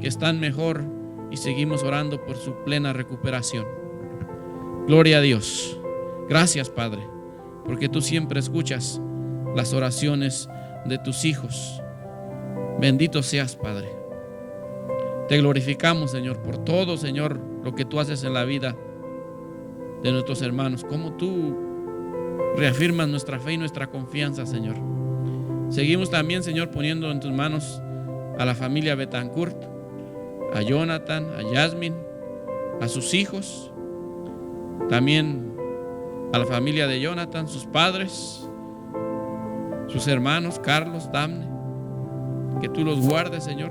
que están mejor, y seguimos orando por su plena recuperación. Gloria a Dios. Gracias, Padre, porque tú siempre escuchas las oraciones de tus hijos. Bendito seas, Padre. Te glorificamos, Señor, por todo, Señor, lo que tú haces en la vida de nuestros hermanos, como tú reafirmas nuestra fe y nuestra confianza, Señor. Seguimos también, Señor, poniendo en tus manos a la familia Betancourt, a Jonathan, a Yasmin, a sus hijos, también a la familia de Jonathan, sus padres, sus hermanos, Carlos, Damne, que tú los guardes, Señor.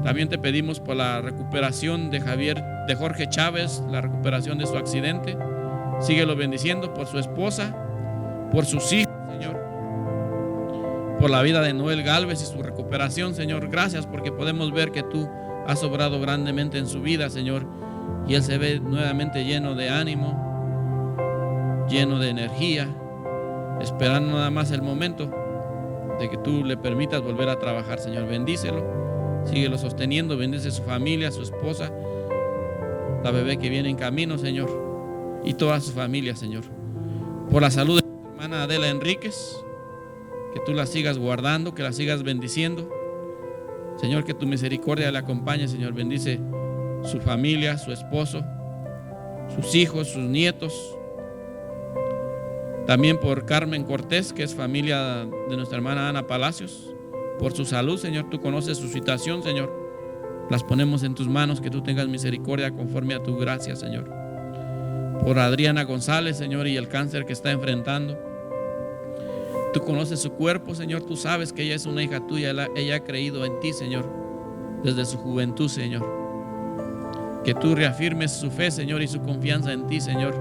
También te pedimos por la recuperación de Jorge Chávez, la recuperación de su accidente. Síguelo bendiciendo por su esposa, por sus hijos, Señor, por la vida de Noel Galvez y su recuperación, Señor. Gracias porque podemos ver que tú has obrado grandemente en su vida, Señor, y él se ve nuevamente lleno de ánimo, lleno de energía, esperando nada más el momento de que tú le permitas volver a trabajar, Señor. Bendícelo, síguelo sosteniendo, bendice a su familia, a su esposa, la bebé que viene en camino, Señor, y toda su familia, Señor. Por la salud de mi hermana Adela Enríquez, que tú la sigas guardando, que la sigas bendiciendo, Señor, que tu misericordia le acompañe, Señor. Bendice su familia, su esposo, sus hijos, sus nietos. También por Carmen Cortés, que es familia de nuestra hermana Ana Palacios, por su salud, Señor. Tú conoces su situación, Señor. Las ponemos en tus manos, que tú tengas misericordia conforme a tu gracia, Señor. Por Adriana González, Señor, y el cáncer que está enfrentando. Tú conoces su cuerpo, Señor. Tú sabes que ella es una hija tuya. Ella ha creído en ti, Señor, desde su juventud, Señor. Que tú reafirmes su fe, Señor, y su confianza en ti, Señor,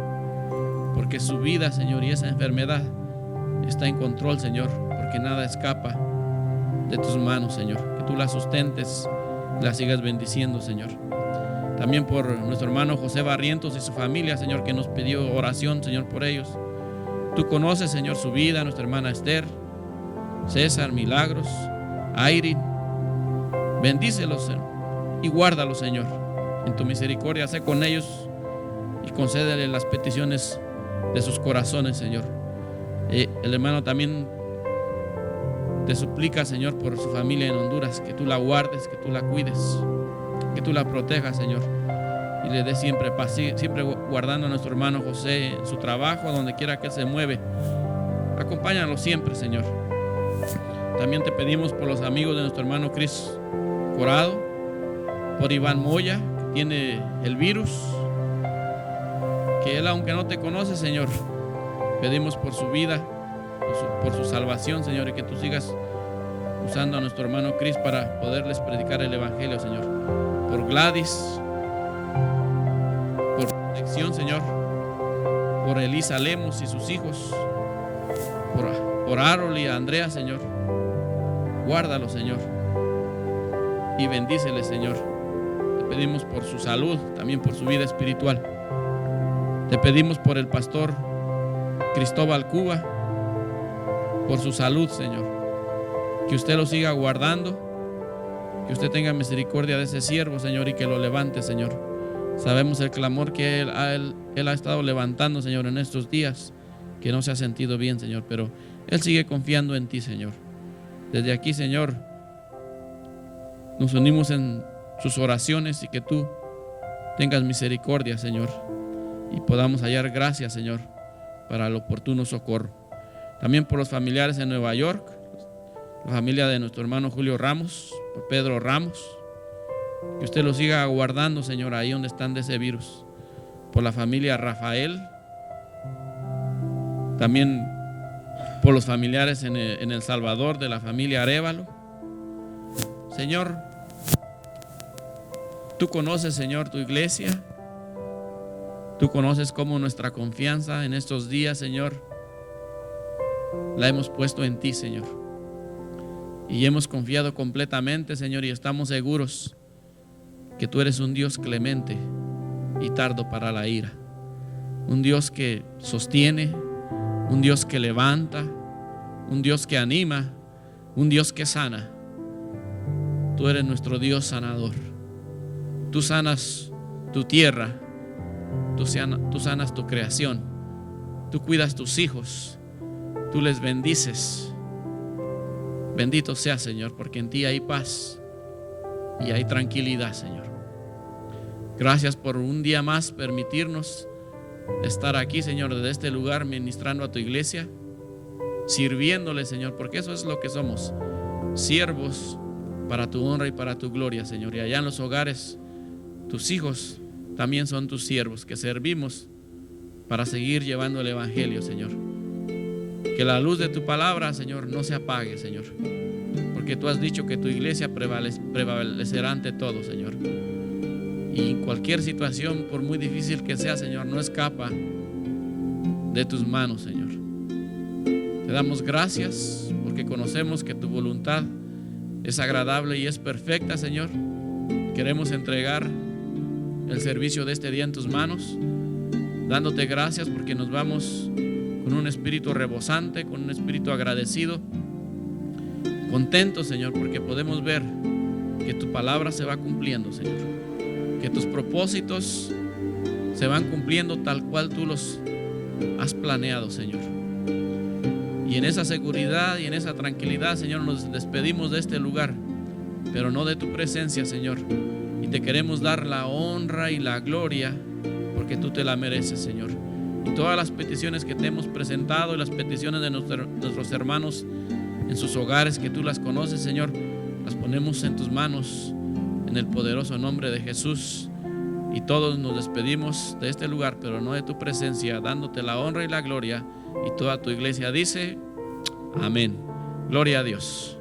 porque su vida, Señor, y esa enfermedad está en control, Señor, porque nada escapa de tus manos, Señor. Que tú la sustentes, la sigas bendiciendo, Señor. También por nuestro hermano José Barrientos y su familia, Señor, que nos pidió oración, Señor, por ellos. Tú conoces, Señor, su vida, nuestra hermana Esther, César, Milagros, Airin. Bendícelos, Señor, y guárdalos, Señor. En tu misericordia, sé con ellos y concédele las peticiones de sus corazones, Señor. El hermano también te suplica, Señor, por su familia en Honduras, que tú la guardes, que tú la cuides, que tú la protejas, Señor, y le des siempre paz, siempre guardando a nuestro hermano José en su trabajo, donde quiera que él se mueve. Acompáñalo siempre, Señor. También te pedimos por los amigos de nuestro hermano Cris Corado, por Iván Moya, que tiene el virus, que él, aunque no te conoce, Señor, pedimos por su vida, por su salvación, Señor, y que tú sigas usando a nuestro hermano Chris para poderles predicar el Evangelio, Señor. Por Gladys, por protección, Señor, por Elisa Lemos y sus hijos, por Harold y Andrea, Señor. Guárdalo, Señor, y bendícele, Señor. Te pedimos por su salud, también por su vida espiritual. Te pedimos por el pastor Cristóbal Cuba, por su salud, Señor. Que usted lo siga guardando, que usted tenga misericordia de ese siervo, Señor, y que lo levante, Señor. Sabemos el clamor que él ha estado levantando, Señor, en estos días, que no se ha sentido bien, Señor, pero él sigue confiando en ti, Señor. Desde aquí, Señor, nos unimos en sus oraciones y que tú tengas misericordia, Señor, y podamos hallar gracia, Señor, para el oportuno socorro. También por los familiares en Nueva York, la familia de nuestro hermano Julio Ramos, por Pedro Ramos, que usted los siga guardando, Señor, ahí donde están de ese virus. Por la familia Rafael, también por los familiares en El Salvador de la familia Arévalo. Señor, tú conoces, Señor, tu iglesia. Tú conoces cómo nuestra confianza en estos días, Señor, la hemos puesto en ti, Señor. Y hemos confiado completamente, Señor, y estamos seguros que tú eres un Dios clemente y tardo para la ira. Un Dios que sostiene, un Dios que levanta, un Dios que anima, un Dios que sana. Tú eres nuestro Dios sanador. Tú sanas tu tierra, tú sanas tu creación, tú cuidas tus hijos, tú les bendices. Bendito sea, Señor, porque en ti hay paz y hay tranquilidad, Señor. Gracias por un día más permitirnos estar aquí, Señor, desde este lugar ministrando a tu iglesia, sirviéndole, Señor, porque eso es lo que somos, siervos para tu honra y para tu gloria, Señor. Y allá en los hogares, tus hijos también son tus siervos, que servimos para seguir llevando el Evangelio, Señor. Que la luz de tu palabra, Señor, no se apague, Señor, porque tú has dicho que tu iglesia prevalecerá ante todo, Señor. Y en cualquier situación, por muy difícil que sea, Señor, no escapa de tus manos, Señor. Te damos gracias porque conocemos que tu voluntad es agradable y es perfecta, Señor. Queremos entregar el servicio de este día en tus manos, dándote gracias porque nos vamos con un espíritu rebosante, con un espíritu agradecido, contentos, Señor, porque podemos ver que tu palabra se va cumpliendo, Señor, que tus propósitos se van cumpliendo tal cual tú los has planeado, Señor. Y en esa seguridad y en esa tranquilidad, Señor, nos despedimos de este lugar, pero no de tu presencia, Señor. Y te queremos dar la honra y la gloria porque tú te la mereces, Señor. Y todas las peticiones que te hemos presentado y las peticiones de nuestros hermanos en sus hogares, que tú las conoces, Señor, las ponemos en tus manos en el poderoso nombre de Jesús. Y todos nos despedimos de este lugar, pero no de tu presencia, dándote la honra y la gloria. Y toda tu iglesia dice: amén. Gloria a Dios.